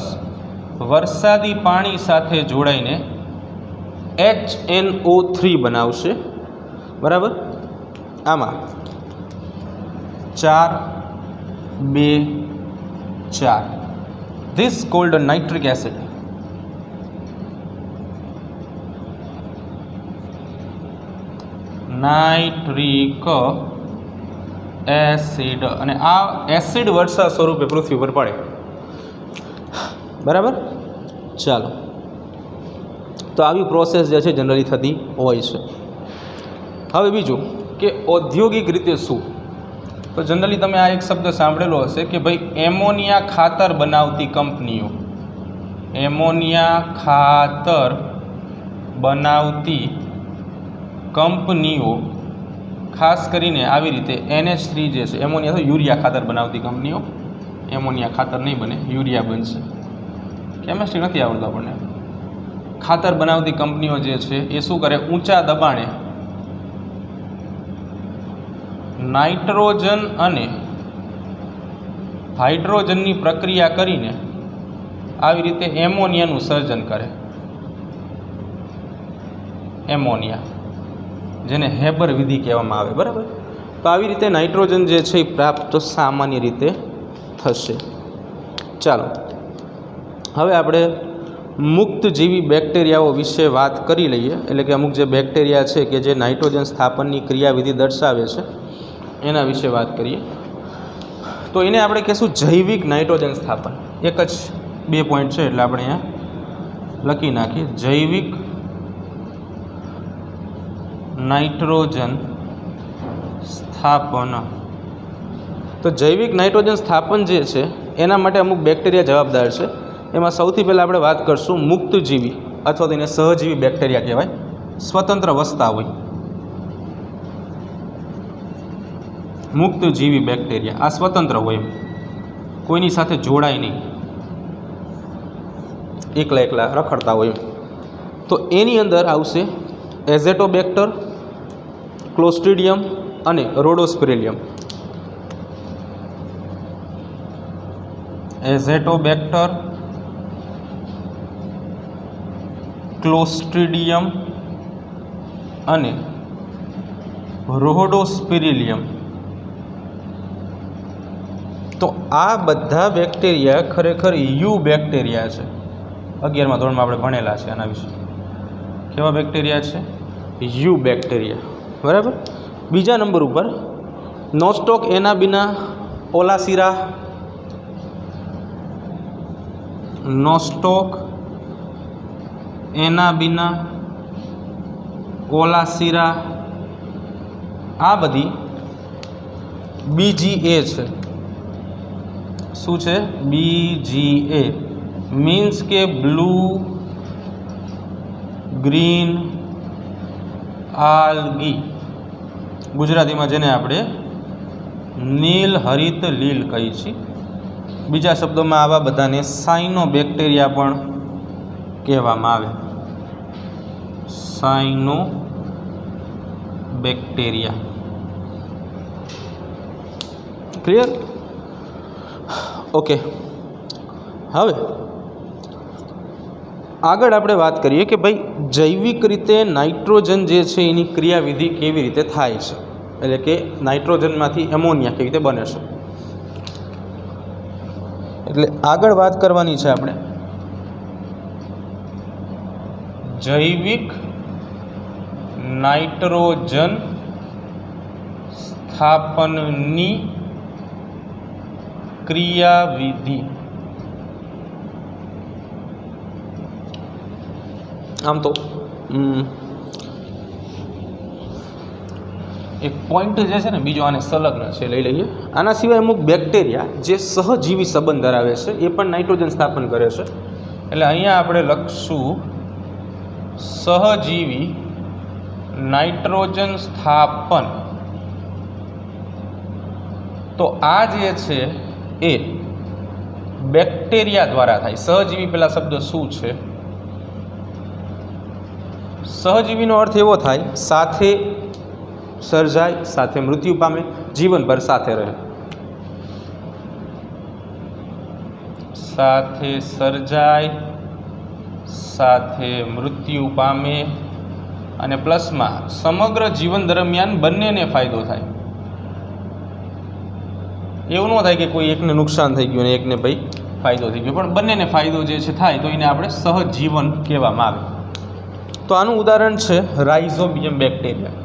વરસાદી પાણી સાથે જોડાઈને HNO3 બનાવશે. બરાબર. આમાં 4 2 4 this cold nitric acid. Nitric acid, અને આ એસિડ વર્ષા સ્વરૂપે પૃથ્વી પર પડે. બરાબર. ચાલો, તો આવી પ્રોસેસ જે છે જનરલી થતી હોય છે. હવે બીજું કે ઔદ્યોગિક રીતે શું, તો જનરલી તમે આ એક શબ્દ સાંભળેલો હશે કે ભાઈ એમોનિયા ખાતર બનાવતી કંપનીઓ, એમોનિયા ખાતર બનાવતી કંપનીઓ ખાસ કરીને આવી રીતે NH3 જે છે, એમોનિયા તો યુરિયા ખાતર બનાવતી કંપનીઓ, એમોનિયા ખાતર નહીં બને, યુરિયા બનશે. કેમિસ્ટ્રી નથી આવડતું આપણને. ખાતર બનાવતી કંપનીઓ જે છે એ શું કરે? ઊંચા દબાણે નાઇટ્રોજન અને હાઇડ્રોજનની પ્રક્રિયા કરીને આવી રીતે એમોનિયાનું સર્જન કરે. એમોનિયા, જેને હેબર વિધિ કહેવામાં આવે. બરાબર. તો આવી રીતે નાઇટ્રોજન જે છે એ પ્રાપ્ત સામાન્ય રીતે થશે. ચાલો, હવે આપણે મુક્તજીવી બેક્ટેરિયાઓ વિશે વાત કરી લઈએ. એટલે કે અમુક જે બેક્ટેરિયા છે કે જે નાઇટ્રોજન સ્થાપનની ક્રિયાવિધિ દર્શાવે છે એના વિશે વાત કરીએ. તો એને આપણે કહીશું જૈવિક નાઇટ્રોજન સ્થાપન. એક જ 2 પોઈન્ટ છે એટલે આપણે અહીંયા લખી નાખીએ જૈવિક નાઇટ્રોજન સ્થાપન. તો જૈવિક નાઇટ્રોજન સ્થાપન જે છે એના માટે અમુક બેક્ટેરિયા જવાબદાર છે. એમાં સૌથી પહેલાં આપણે વાત કરશું મુક્તજીવી અથવા તો એને સહજીવી બેક્ટેરિયા કહેવાય. સ્વતંત્ર વસતા હોય મુક્તજીવી બેક્ટેરિયા, આ સ્વતંત્ર હોય, કોઈની સાથે જોડાય નહીં, એકલા એકલા રખડતા હોય. તો એની અંદર આવશે એઝેટોબેક્ટર, ક્લોસ્ટ્રીડિયમ અને રોડોસ્પિરેલિયમ. એઝેટોબેક્ટર, ક્લોસ્ટ્રીડિયમ અને રોડોસ્પિરેલિયમ. તો આ બધા બેક્ટેરિયા ખરેખર યુ બેક્ટેરિયા છે. 11મા ધોરણમાં આપણે ભણેલા છે આના વિશે. કેવા બેક્ટેરિયા છે? You bacteria. બરાબર. બીજા નંબર ઉપર નોસ્ટોક એનાબિના ઓલાસીરા, નોસ્ટોક એનાબિના ઓલાસીરા, આ બધી BGA છે. શું છે? BGA મીન્સ કે બ્લુ ગ્રીન આલ્ગી, ગુજરાતીમાં જેને આપણે નીલ હરિત લીલ કહીએ છીએ. બીજા શબ્દોમાં આવા બધાને સાઇનો બેક્ટેરિયા પણ કહેવામાં આવે. સાઇનો બેક્ટેરિયા. ક્લિયર? ઓકે. હવે આગળ આપણે વાત કરીએ કે ભાઈ જૈવિક રીતે નાઇટ્રોજન જે છે એની ક્રિયાવિધિ કેવી રીતે થાય છે, એટલે કે નાઇટ્રોજનમાંથી એમોનિયા કેવી રીતે બને છે. એટલે આગળ વાત કરવાની છે આપણે જૈવિક નાઇટ્રોજન સ્થાપનની ક્રિયાવિધિ. આમ તો એક પોઈન્ટ જે છે ને બીજો આને સંલગ્ન છે, લઈ લઈએ. આના સિવાય અમુક બેક્ટેરિયા જે સહજીવી સંબંધ ધરાવે છે એ પણ નાઇટ્રોજન સ્થાપન કરે છે. એટલે અહીંયા આપણે લખશું સહજીવી નાઇટ્રોજન સ્થાપન. તો આ જે છે એ બેક્ટેરિયા દ્વારા થાય. સહજીવી પેલા શબ્દ શું છે? સહજીવીનો અર્થ એવો થાય સાથે સર્જાય, સાથે મૃત્યુ પામે, જીવનભર સાથે રહે. સાથે સર્જાય, સાથે મૃત્યુ પામે અને પ્લસમાં સમગ્ર જીવન દરમિયાન બંનેને ફાયદો થાય. એવું ન થાય કે કોઈ એકને નુકસાન થઈ ગયું અને એકને ભાઈ ફાયદો થઈ ગયો, પણ બંનેને ફાયદો જે છે થાય, તો એને આપણે સહજીવન કહેવામાં આવે. તો આનું ઉદાહરણ છે rhizobium bacteria.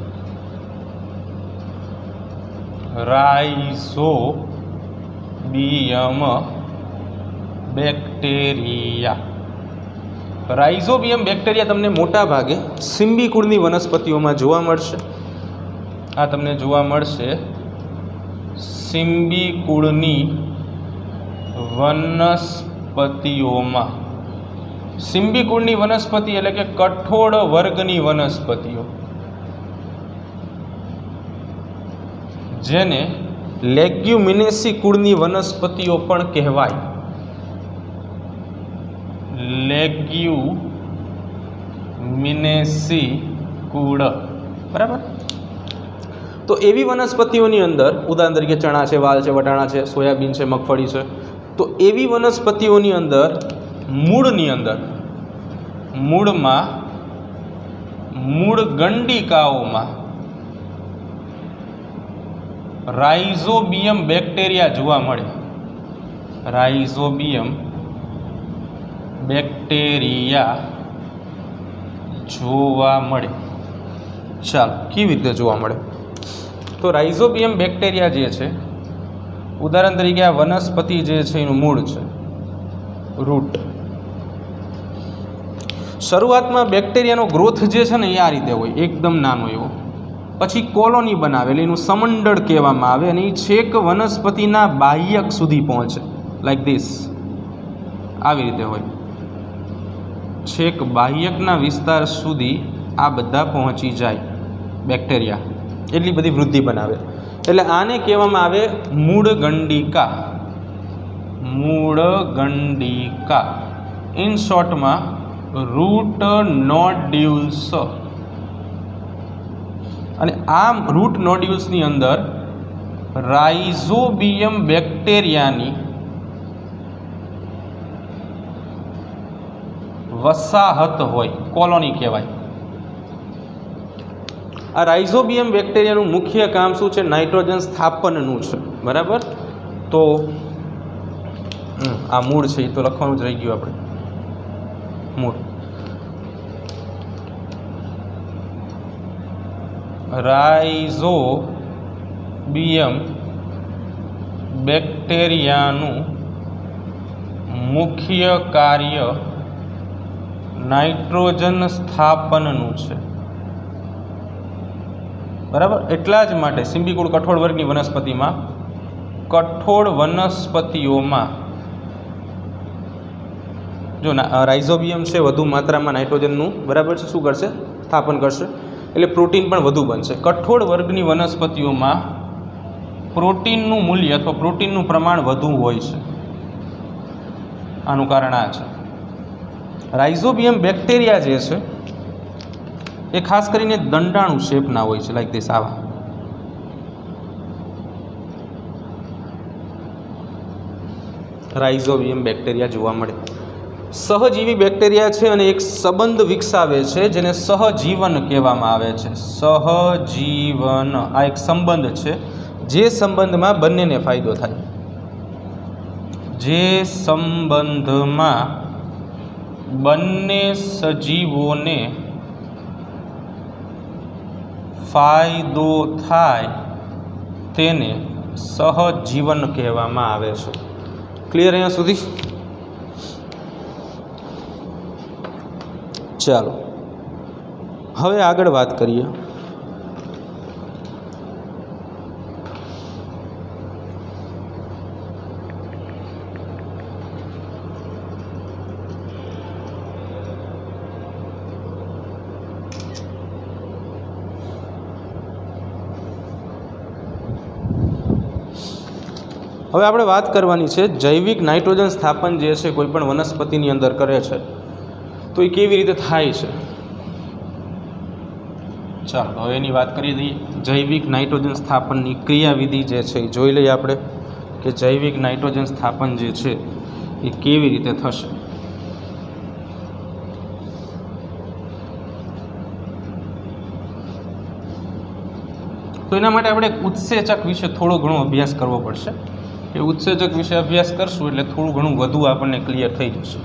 Rhizobium bacteria. Rhizobium bacteria તમને મોટા ભાગે સિમ્બી કુળની વનસ્પતિઓમાં જોવા મળશે. આ તમને જોવા મળશે સિમ્બી કુળની વનસ્પતિઓમાં. સિમ્બી કુળની વનસ્પતિ એટલે કે કઠોળ વર્ગની વનસ્પતિઓ, જેને લેગ્યુમિનેસી કુળની વનસ્પતિઓ પણ કહેવાય. લેગ્યુમિનેસી કુળ. બરાબર. તો એવી વનસ્પતિઓની અંદર ઉદાહરણ તરીકે ચણા છે, વાલ છે, વટાણા છે, સોયાબીન છે, મગફળી છે. તો એવી વનસ્પતિઓની અંદર મૂળની અંદર મૂળમાં મૂળ ગંડિકાઓમાં રાઇઝોબિયમ બેક્ટેરિયા જોવા મળે. રાઇઝોબિયમ બેક્ટેરિયા જોવા મળે. ચાલો, કેવી રીતે જોવા મળે? તો રાઇઝોબિયમ બેક્ટેરિયા જે છે, ઉદાહરણ તરીકે આ વનસ્પતિ જે છે એનું મૂળ છે, રૂટ. શરૂઆતમાં બેક્ટેરિયાનો ગ્રોથ જે છે ને એ આ રીતે હોય, એકદમ નાનો એવો, પછી કોલોની બનાવે એટલે એનું સમંડળ કહેવામાં આવે, અને એ છેક વનસ્પતિના બાહ્યક સુધી પહોંચે, લાઈક ધીસ, આવી રીતે હોય, છેક બાહ્યકના વિસ્તાર સુધી આ બધા પહોંચી જાય બેક્ટેરિયા, એટલી બધી વૃદ્ધિ બનાવે. એટલે આને કહેવામાં આવે મૂળગંડિકા. મૂળગંડિકા, ઇન શોર્ટમાં રૂટ નોડ્યુલ્સ. અને આ રૂટ નોડ્યુલ્સની અંદર રાઇઝોબિયમ બેક્ટેરિયાની વસાહત હોય, કોલોની કહેવાય. આ રાઇઝોબિયમ બેક્ટેરિયાનું મુખ્ય કામ શું છે? નાઇટ્રોજન સ્થાપનનું છે. બરાબર. તો આ મૂળ છે, એ તો લખવાનું જ રહી ગયું આપણે. મૂળ રાઇઝોબિયમ બેક્ટેરિયાનું મુખ્ય કાર્ય નાઇટ્રોજન સ્થાપનનું છે. બરાબર. એટલા જ માટે સિમ્બિકુળ કઠોળ વર્ગની વનસ્પતિમાં, કઠોળ વનસ્પતિઓમાં જો રાઇઝોબિયમ છે વધુ માત્રામાં નાઇટ્રોજનનું, બરાબર છે, શું કરશે? સ્થાપન કરશે, એટલે પ્રોટીન પણ વધુ બનશે. કઠોળ વર્ગની વનસ્પતિઓમાં પ્રોટીનનું મૂલ્ય અથવા પ્રોટીનનું પ્રમાણ વધુ હોય છે. આનું કારણ આ છે. રાઇઝોબિયમ બેક્ટેરિયા જે છે એ ખાસ કરીને દંડાણુ શેપના હોય છે, લાઈક ધીસ, આવા. રાઇઝોબિયમ બેક્ટેરિયા જોવા મળે. સહજીવી બેક્ટેરિયા છે અને એક સંબંધ વિકસાવે છે જેને સહજીવન કહેવામાં આવે છે. સહજીવન આ એક સંબંધ છે, જે સંબંધમાં બંનેને ફાયદો થાય. જે સંબંધમાં બંને સજીવોને ફાયદો થાય તેને સહજીવન કહેવામાં આવે છે. ક્લિયર અહીંયા સુધી? ચાલો હવે આગળ વાત કરીએ. હવે આપણે વાત કરવાની છે જૈવિક નાઇટ્રોજન સ્થાપન જે છે કોઈ પણ વનસ્પતિની અંદર કરે છે તો એ કેવી રીતે થાય છે. ચાલો હવે એની વાત કરી દઈએ. જૈવિક નાઇટ્રોજન સ્થાપનની ક્રિયાવિધિ જે છે એ જોઈ લઈએ આપણે કે જૈવિક નાઇટ્રોજન સ્થાપન જે છે એ કેવી રીતે થશે. તો એના માટે આપણે ઉત્સેચક વિશે થોડો ઘણો અભ્યાસ કરવો પડશે. એ ઉત્સેચક વિશે અભ્યાસ કરશું એટલે થોડું ઘણું વધુ આપણને ક્લિયર થઈ જશે.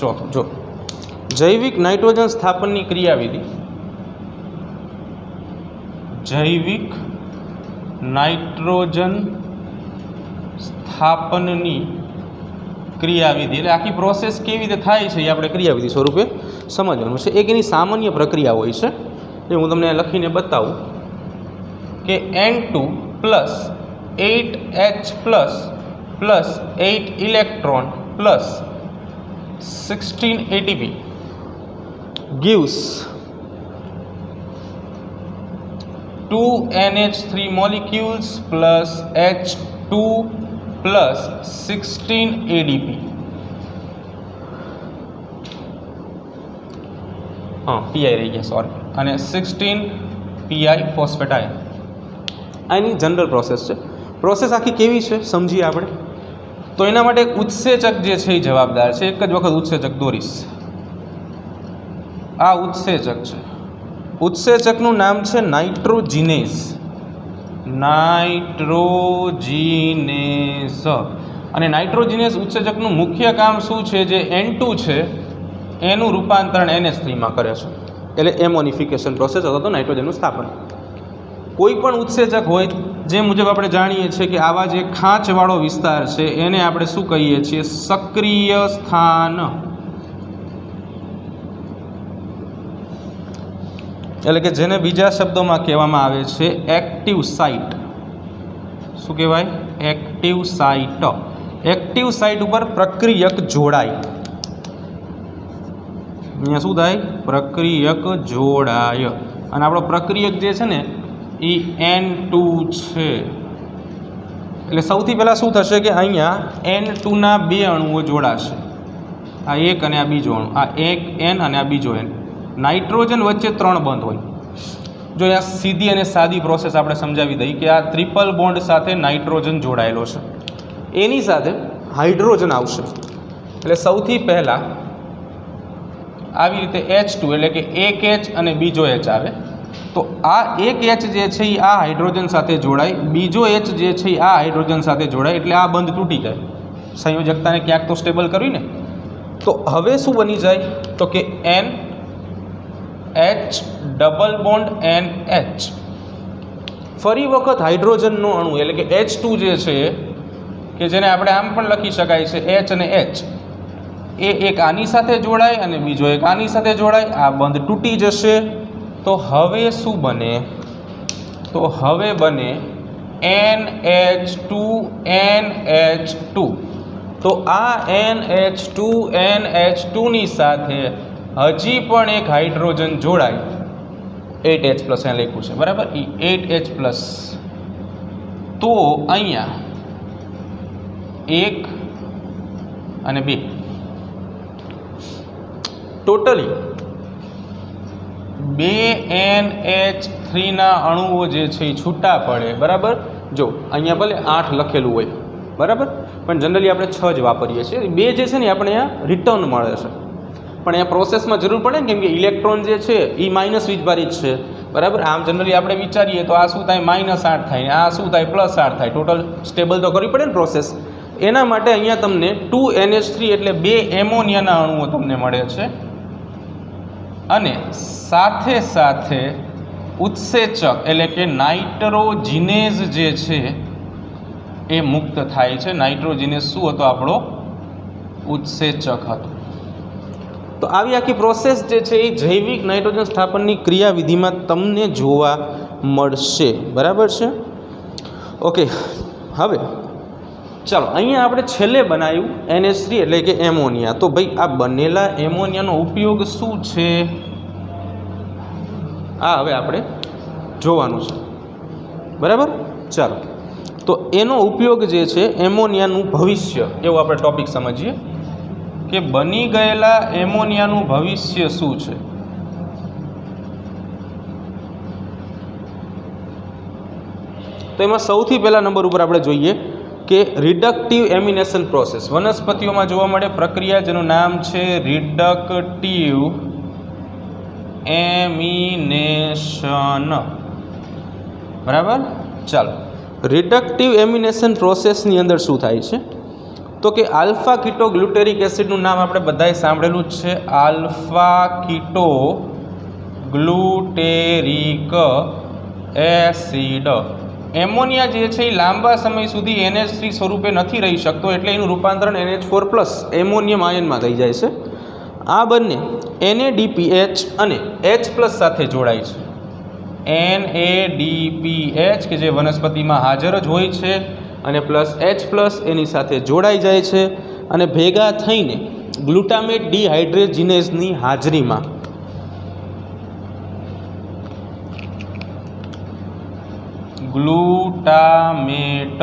ચોથું જો જૈવિક નાઇટ્રોજન સ્થાપનની ક્રિયાવિધિ. જૈવિક નાઇટ્રોજન સ્થાપનની ક્રિયાવિધિ એટલે આખી પ્રોસેસ કેવી રીતે થાય છે એ આપણે ક્રિયાવિધિ સ્વરૂપે સમજવાનું છે. એક એની સામાન્ય પ્રક્રિયા હોય છે એ હું તમને લખીને બતાવું કે N2 plus 8H plus 8 electron plus 16 ATP gives 2 NH3 molecules plus H2 plus 16 ADP. PI રહી ગયા, સોરી, અને 16 PI ફોસ્ફેટ આયન. આની જનરલ પ્રોસેસ છે. પ્રોસેસ આખી કેવી છે સમજીએ આપણે. તો એના માટે એક ઉત્સેચક જે છે એ જવાબદાર છે. એક જ વખત ઉત્સેચક દોરીશ. આ ઉત્સેચક છે. ઉત્સેચકનું નામ છે નાઇટ્રોજીનેઝ. નાઇટ્રોજીનેઝ. અને નાઇટ્રોજીનેઝ ઉત્સેચકનું મુખ્ય કામ શું છે? જે N2 છે એનું રૂપાંતરણ NH3 કરે છે, એટલે એમોનિફિકેશન પ્રોસેસ અથવા તો નાઇટ્રોજનનું સ્થાપન. કોઈ પણ ઉત્સેચક હોય જે મુજબ આપણે જાણીએ છીએ કે આવા જે ખાંચવાળો વિસ્તાર છે એને આપણે શું કહીએ છીએ? સક્રિય સ્થાન. એટલે કે જેને બીજા શબ્દોમાં કહેવામાં આવે છે એક્ટિવ સાઇટ. શું કહેવાય? Active site. એક્ટિવ સાઇટ ઉપર પ્રક્રિયક જોડાય. અહીંયા શું થાય? પ્રક્રિયક જોડાય. અને આપણો પ્રક્રિયક જે છે ને એ N2 છે. એટલે સૌથી પહેલાં શું થશે કે અહીંયા N2ના 2 અણુઓ જોડાશે. આ એક અને આ બીજો અણુ, આ એક N અને આ બીજો N. નાઇટ્રોજન વચ્ચે 3 બંધ હોય. જો આ સીધી અને સાદી પ્રોસેસ આપણે સમજાવી દઈએ કે આ ટ્રિપલ બોન્ડ સાથે નાઇટ્રોજન જોડાયેલો છે, એની સાથે હાઇડ્રોજન આવશે. એટલે સૌથી પહેલાં આવી રીતે H2 એટલે કે એક H અને બીજો H આવે. તો આ એક H જે છે એ આ હાઇડ્રોજન સાથે જોડાય, બીજો H જે છે એ આ હાઇડ્રોજન સાથે જોડાય, એટલે આ બંધ તૂટી જાય. સંયોજકતાને ક્યાંક તો સ્ટેબલ કરવી ને. તો હવે શું બની જાય? તો કે NH ડબલ બોન્ડ NH. ફરી વખત હાઇડ્રોજનનો અણુ એટલે કે H2 જે છે કે જેને આપણે આમ પણ લખી શકાય છે H અને H, એ એક આની સાથે જોડાય અને બીજો એક આની સાથે જોડાય. આ બંધ તૂટી જશે. તો હવે શું બને? તો હવે બને NH2NH2. તો આ NH2NH2ની સાથે હજી પણ એક હાઇડ્રોજન જોડાય, 8H પ્લસ અહીં લખ્યું છે બરાબર, એ 8H પ્લસ. તો અહીંયા 1 અને 2 ટોટલી 2 NH3ના અણુઓ જે છે એ છૂટા પડે બરાબર. જો અહીંયા ભલે 8 લખેલું હોય બરાબર, પણ જનરલી આપણે 6 જ વાપરીએ છીએ. 2 જે છે ને આપણે અહીંયા રિટર્ન મળે છે, પણ અહીંયા પ્રોસેસમાં જરૂર પડે ને, કેમ કે ઇલેક્ટ્રોન જે છે એ માઇનસ વીજભારિત છે બરાબર. આમ જનરલી આપણે વિચારીએ તો આ શું થાય? -8 થાય ને આ શું થાય? +8 થાય. ટોટલ સ્ટેબલ તો કરવી પડે ને પ્રોસેસ. એના માટે અહીંયા તમને 2NH3 એટલે 2 એમોનિયાના અણુઓ તમને મળે છે. અને સાથે સાથે ઉત્સેચક એટલે કે નાઇટ્રોજિનેઝ જે છે એ મુક્ત થાય છે. નાઇટ્રોજિનેઝ શું હતો? આપણો ઉત્સેચક હતો. તો આવી આખી પ્રોસેસ જે છે એ જૈવિક નાઇટ્રોજન સ્થાપનની ક્રિયાવિધિમાં તમને જોવા મળશે બરાબર છે. ઓકે, હવે ચાલો અહીંયા આપણે છેલ્લે બનાવ્યું NH3 એટલે કે એમોનિયા. તો ભાઈ આ બનેલા એમોનિયાનો ઉપયોગ શું છે? આ હવે આપણે જોવાનું છે બરાબર. ચાલો, તો એનો ઉપયોગ જે છે એમોનિયાનું ભવિષ્ય, એવો આપણે ટોપિક સમજીએ કે બની ગયેલા એમોનિયાનું ભવિષ્ય શું છે. તો એમાં સૌથી પહેલા નંબર ઉપર આપણે જોઈએ કે રિડક્ટિવ એમિનેશન પ્રોસેસ. વનસ્પતિઓમાં જોવા મળે પ્રક્રિયા જેનું નામ છે રિડક્ટિવ એમિનેશન બરાબર. ચાલો, રિડક્ટિવ એમિનેશન પ્રોસેસની અંદર શું થાય છે? તો કે આલ્ફા કીટો ગ્લુટેરિક એસિડનું નામ આપણે બધાએ સાંભળેલું જ છે. Alpha keto glutaric acid. Ammonia જે છે એ લાંબા સમય સુધી NH3 સ્વરૂપે નથી રહી શકતો, એટલે એનું રૂપાંતરણ NH4+ એમોનિયમ આયનમાં થઈ જાય છે. આ બંને NADPH અને H+ સાથે જોડાય છે. NADPH કે જે વનસ્પતિમાં હાજર જ હોય છે અને +H+ એની સાથે જોડાઈ જાય છે અને ભેગા થઈને ગ્લુટામેટ ડિહાઇડ્રોજિનેઝની હાજરીમાં ગ્લુટામેટ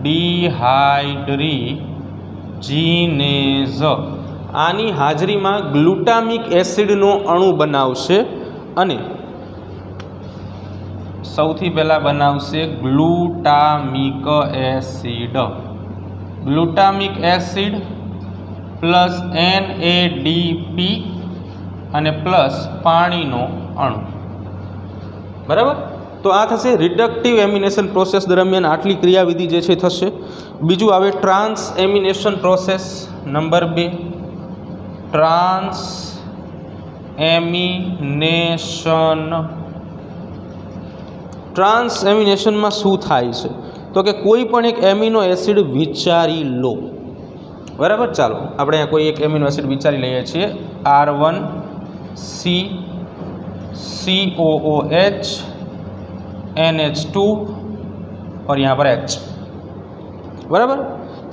ડિહાઇડ્રોજિનેઝ આની હાજરીમાં ગ્લુટામિક એસિડનો અણુ બનાવશે અને સૌથી પહેલાં બનાવશે glutamic acid. Glutamic acid plus NADP અને પ્લસ પાણીનો અણુ બરાબર. તો આ થશે રિડક્ટિવ એમિનેશન પ્રોસેસ દરમિયાન આટલી ક્રિયાવિધિ જે છે થશે. બીજું આવે ટ્રાન્સ એમિનેશન પ્રોસેસ નંબર 2. ટ્રાન્સએમિનેશનમાં શું થાય છે તો કે કોઈ પણ એક એમિનો એસિડ વિચારી લો, બરાબર. ચાલો આપણે અહીંયા કોઈ એક એમિનો એસિડ વિચારી લઈએ છીએ, R1CCOOH NH2 और यहाँ पर H, બરાબર.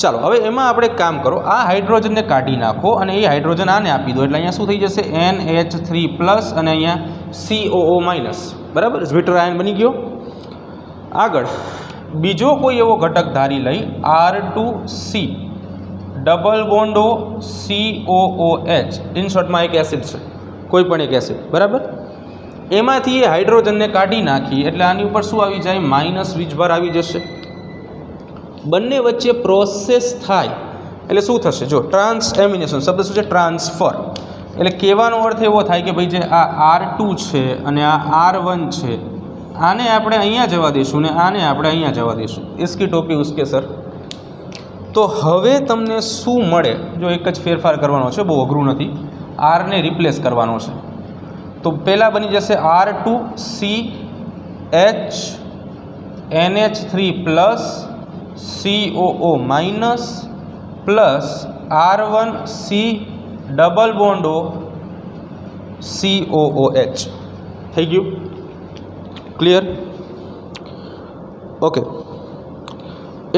ચાલો હવે એમાં આપણે કામ કરો, આ હાઇડ્રોજનને કાઢી નાખો અને એ હાઇડ્રોજન આને આપી દો એટલે અહીંયા શું થઈ જશે, NH3+ અને અહીંયા COO-, બરાબર. ઝ્વિટર આયન બની ગયો. આગળ બીજો કોઈ એવો ઘટક ધારી લઈ, R2C double bond O COOH, in શોર્ટમાં એક એસિડ છે, કોઈ પણ એક એસિડ, બરાબર. એમાંથી એ હાઇડ્રોજનને કાઢી નાખી એટલે આની ઉપર શું આવી જાય, માઇનસ વીજભાર આવી જશે. બંને વચ્ચે પ્રોસેસ થાય એટલે શું થશે, જો ટ્રાન્સએમિનેશન શબ્દ શું છે, ટ્રાન્સફર. એટલે કહેવાનો અર્થ એવો થાય કે ભાઈ જે આ R2 છે અને આ R1 છે, આને આપણે અહીંયા જવા દઈશું ને આને આપણે અહીંયા જવા દઈશું. ઇસકી ટોપી ઉસકે સર. તો હવે તમને શું મળે, જો એક જ ફેરફાર કરવાનો છે, બહુ અઘરું નથી, આરને રિપ્લેસ કરવાનો છે. તો પહેલાં બની જશે R2CH NH3+ COO- plus R1C double bond O COOH. થઈ ગયું? ક્લિયર? ઓકે.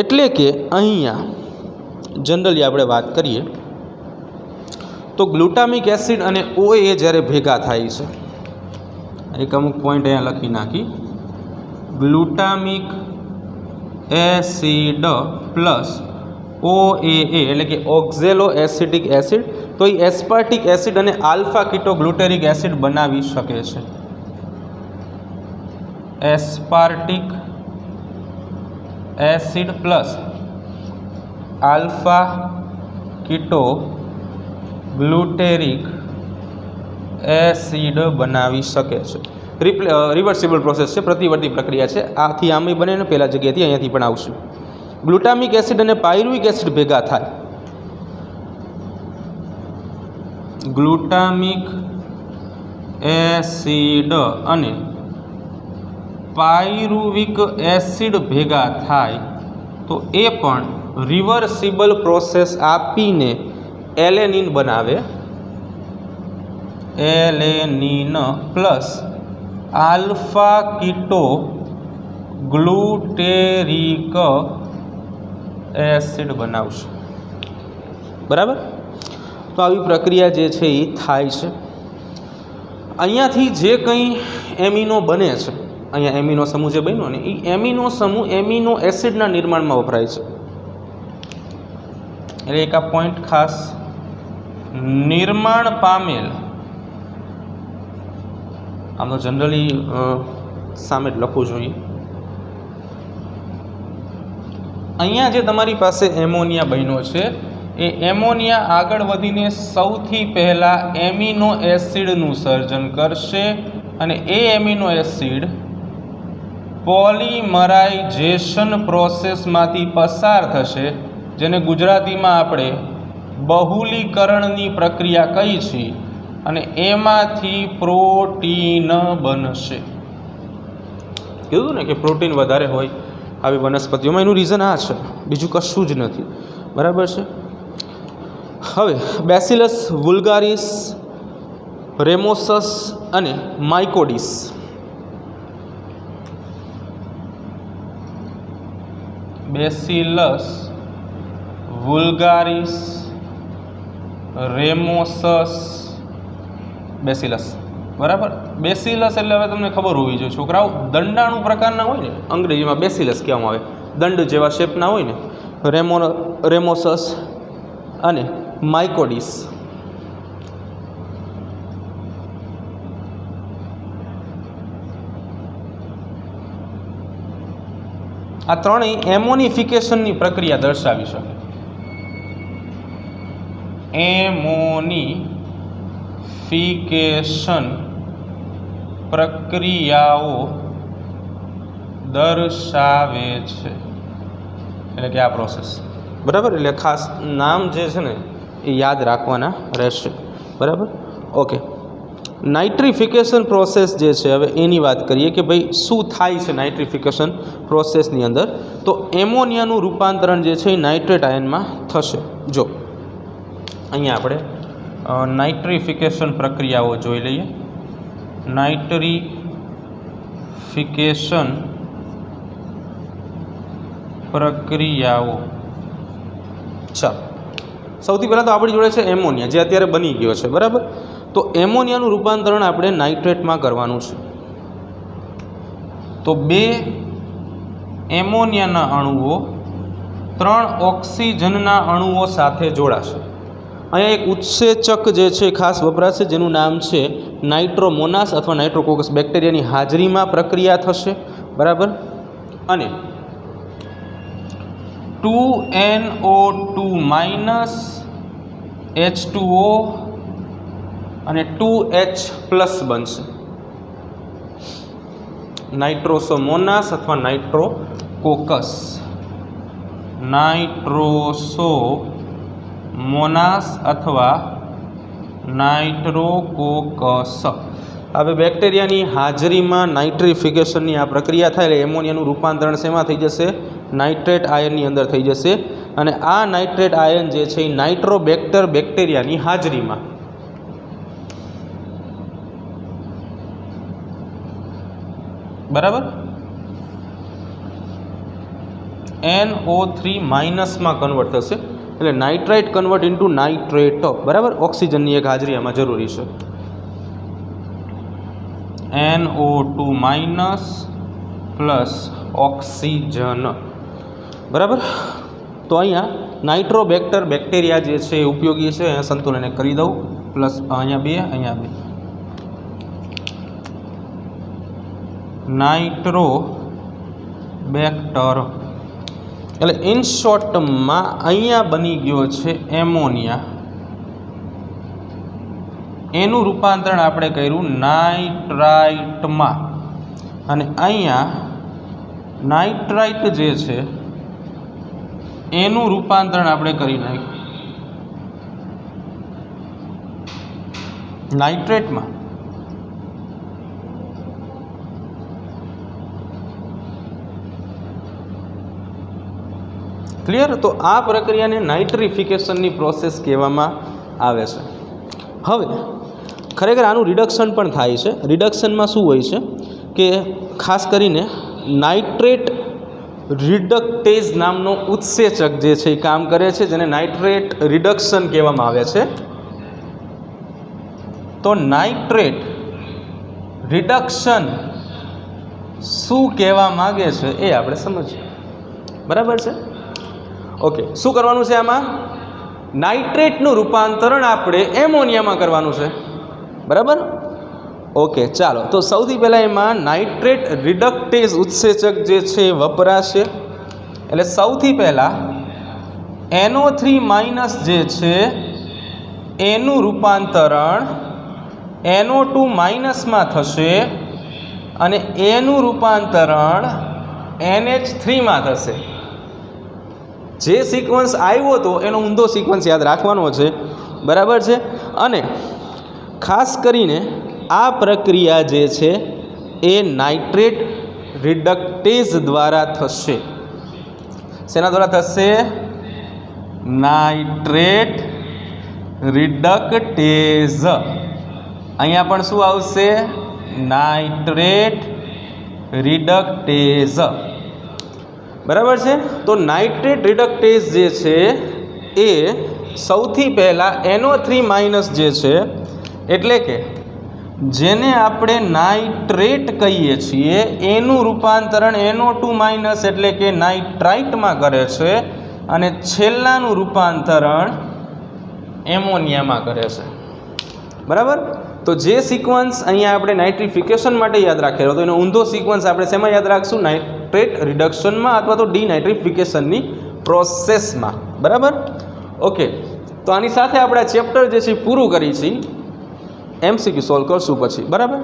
એટલે કે અહીંયા જનરલી આપણે વાત કરીએ તો ગ્લુટામિક એસિડ અને OA જ્યારે ભેગા થાય છે, એક અમુક પોઈન્ટ અહીંયા લખી નાખી, ગ્લુટામિક એસિડ પ્લસ OAA એટલે કે ઓક્ઝેલો એસિટિક એસિડ, તો એ એસ્પાર્ટિક એસિડ અને આલ્ફા કીટોગ્લુટેરિક એસિડ બનાવી શકે છે. Aspartic acid plus alpha કીટોગ્લુટેરિક acid બનાવી શકે છે. રિવર્સિબલ પ્રોસેસ છે, પ્રતિવર્તી પ્રક્રિયા છે. આથી આમે બને ને પહેલા જગ્યાએથી અહીંયાથી પણ આવશું. ગ્લુટામિક એસિડ અને પાયરુવિક એસિડ ભેગા થાય, ગ્લુટામિક એસિડ અને પાયરુવિક એસિડ ભેગા થાય તો એ પણ રિવર્સિબલ પ્રોસેસ આપીને એલેનિન બનાવે. એલેનિન પ્લસ આલ્ફા કીટોગ્લુટેરિક એસિડ બનાવશે, બરાબર. તો આવી પ્રક્રિયા જે છે એ થાય છે. અહીંયાથી જે કંઈ એમિનો બને છે, અહીંયા એમિનો સમૂહ જે બન્યો ને એ એમિનો સમૂહ એમિનો એસિડના નિર્માણમાં વપરાય છે. એટલે એક આ પોઈન્ટ ખાસ, નિર્માણ પામેલ, આમ તો જનરલી સામે જ લખવું જોઈએ. અહીંયા જે તમારી પાસે એમોનિયા બન્યો છે એ એમોનિયા આગળ વધીને સૌથી પહેલાં એમિનો એસિડનું સર્જન કરશે અને એ એમિનો એસિડ પોલિમરાઇઝેશન પ્રોસેસમાંથી પસાર થશે, જેને ગુજરાતીમાં આપણે બહુલીકરણની પ્રક્રિયા કહી છીએ, અને એમાંથી પ્રોટીન બનશે. કીધું ને કે પ્રોટીન વધારે હોય આવી વનસ્પતિઓમાં, એનું રીઝન આ છે, બીજું કશું જ નથી, બરાબર છે. હવે બેસિલસ વુલ્ગારિસ, રેમોસસ અને માઇકોડિસ, બેસિલસ વુલ્ગારિસ, રેમોસસ, બેસિલસ, બરાબર. બેસિલસ એટલે હવે તમને ખબર હોવી જોઈએ છોકરાઓ, દંડાણુ પ્રકારના હોય ને, અંગ્રેજીમાં બેસિલસ કહેવામાં આવે, દંડ જેવા શેપના હોય ને. રેમોસસ અને માઇકોડિસ. આ ત્રણેય એમોનિફિકેશનની પ્રક્રિયા દર્શાવી શકે. એમોનિફિકેશન પ્રક્રિયાઓ દર્શાવે છે, એટલે કે આ પ્રોસેસ, બરાબર. એટલે ખાસ નામ જે છે ને એ યાદ રાખવાના રહેશે. બરાબર. ઓકે, નાઇટ્રિફિકેશન પ્રોસેસ જે છે હવે એની વાત કરીએ કે ભાઈ શું થાય છે નાઇટ્રિફિકેશન પ્રોસેસની અંદર. તો એમોનિયાનું રૂપાંતરણ જે છે એ નાઇટ્રેટ આયનમાં થશે. જો અહીંયા આપણે નાઇટ્રિફિકેશન પ્રક્રિયાઓ જોઈ લઈએ. નાઇટ્રિફિકેશન પ્રક્રિયાઓ. ચાલો, સૌથી પહેલાં તો આપણી જોડે છે એમોનિયા, જે અત્યારે બની ગયો છે. બરાબર. તો એમોનિયાનું રૂપાંતરણ આપણે નાઇટ્રેટમાં કરવાનું છે. તો 2 એમોનિયાના અણુઓ 3 ઓક્સિજનના અણુઓ સાથે જોડાશે. અહીંયા એક ઉત્સેચક જે છે ખાસ વપરાશે, જેનું નામ છે નાઇટ્રોમોનાસ અથવા નાઇટ્રોકોકસ બેક્ટેરિયાની હાજરીમાં પ્રક્રિયા થશે. બરાબર. અને 2NO2 માઇનસ H2O અને 2H પ્લસ બનશે. નાઇટ્રોસોમોનાસ અથવા નાઇટ્રોકોકસ. નાઇટ્રોસોમોનાસ અથવા નાઇટ્રોકોકસ. હવે બેક્ટેરિયાની હાજરીમાં નાઇટ્રિફિકેશનની આ પ્રક્રિયા થાય એટલે એમોનિયાનું રૂપાંતરણ શેમાં થઈ જશે? નાઇટ્રેટ આયનની અંદર થઈ જશે. અને આ નાઇટ્રેટ આયન જે છે એ નાઇટ્રોબેક્ટર બેક્ટેરિયાની હાજરીમાં બરાબર NO3 માઇનસમાં કન્વર્ટ થશે. એટલે નાઇટ્રાઇટ કન્વર્ટ ઇન્ટુ નાઇટ્રેટ. બરાબર. ઓક્સિજનની એક હાજરી આમાં જરૂરી છે. NO2 minus plus oxygen. બરાબર. તો અહીંયા નાઇટ્રોબેક્ટર બેક્ટેરિયા જે છે એ ઉપયોગી છે. અહીંયા સંતુલન કરી દઉં. પ્લસ અહીંયા 2, અહીંયા 2. નાઇટ્રોબેક્ટર એટલે ઇન શોર્ટમાં અહીંયા બની ગયો છે એમોનિયા. એનું રૂપાંતરણ આપણે કર્યું નાઇટ્રાઇટમાં. અને અહીંયા નાઇટ્રાઇટ જે છે એનું રૂપાંતરણ આપણે કરી નાખ્યું નાઇટ્રેટમાં. ક્લિયર. તો આ પ્રક્રિયાને નાઇટ્રિફિકેશનની પ્રોસેસ કહેવામાં આવે છે. હવે ખરેખર આનું રિડક્શન પણ થાય છે. રિડક્શનમાં શું હોય છે કે ખાસ કરીને નાઇટ્રેટ રિડક્ટેઝ નામનો ઉત્સેચક જે છે એ કામ કરે છે, જેને નાઇટ્રેટ રિડક્શન કહેવામાં આવે છે. તો નાઇટ્રેટ રિડક્શન શું કહેવા માગે છે એ આપણે સમજીએ. બરાબર છે. ઓકે, શું કરવાનું છે આમાં? નાઇટ્રેટનું રૂપાંતરણ આપણે એમોનિયામાં કરવાનું છે. બરાબર. ઓકે, ચાલો. તો સૌથી પહેલાં એમાં નાઇટ્રેટ રિડક્ટેઝ ઉત્સેચક જે છે એ વપરાશે. એટલે સૌથી પહેલાં NO3 માઇનસ જે છે એનું રૂપાંતરણ NO2 માઇનસમાં થશે અને એનું રૂપાંતરણ NH3માં થશે. જે સિક્વન્સ આવ્યો હતો એનો ઊંધો સિક્વન્સ યાદ રાખવાનો છે. બરાબર છે. અને ખાસ કરીને આ પ્રક્રિયા જે છે એ નાઇટ્રેટ રિડક્ટેઝ દ્વારા થશે. શેના દ્વારા થશે? નાઇટ્રેટ રિડક્ટેઝ. અહીંયા પણ શું આવશે? નાઇટ્રેટ રિડક્ટેઝ. બરાબર છે. તો નાઇટ્રેટ રિડક્ટેઝ જે છે એ સૌથી પહેલાં NO3 માઇનસ જે છે, એટલે કે જેને આપણે નાઇટ્રેટ કહીએ છીએ, એનું રૂપાંતરણ NO2 માઇનસ એટલે કે નાઇટ્રાઇટમાં કરે છે અને છેલ્લાનું રૂપાંતરણ એમોનિયામાં કરે છે. બરાબર. તો જે સિક્વન્સ અહીંયા આપણે નાઇટ્રિફિકેશન માટે યાદ રાખેલો હતો એનો ઊંધો સિક્વન્સ આપણે શેમાં યાદ રાખશું? નાઇટ્રેટ રિડક્શનમાં અથવા તો ડીનાઇટ્રિફિકેશનની પ્રોસેસમાં. બરાબર. ઓકે, તો આની સાથે આપણે આ ચેપ્ટર જે છે પૂરું કરી છીએ. MCQ સોલ્વ કરશું પછી. બરાબર.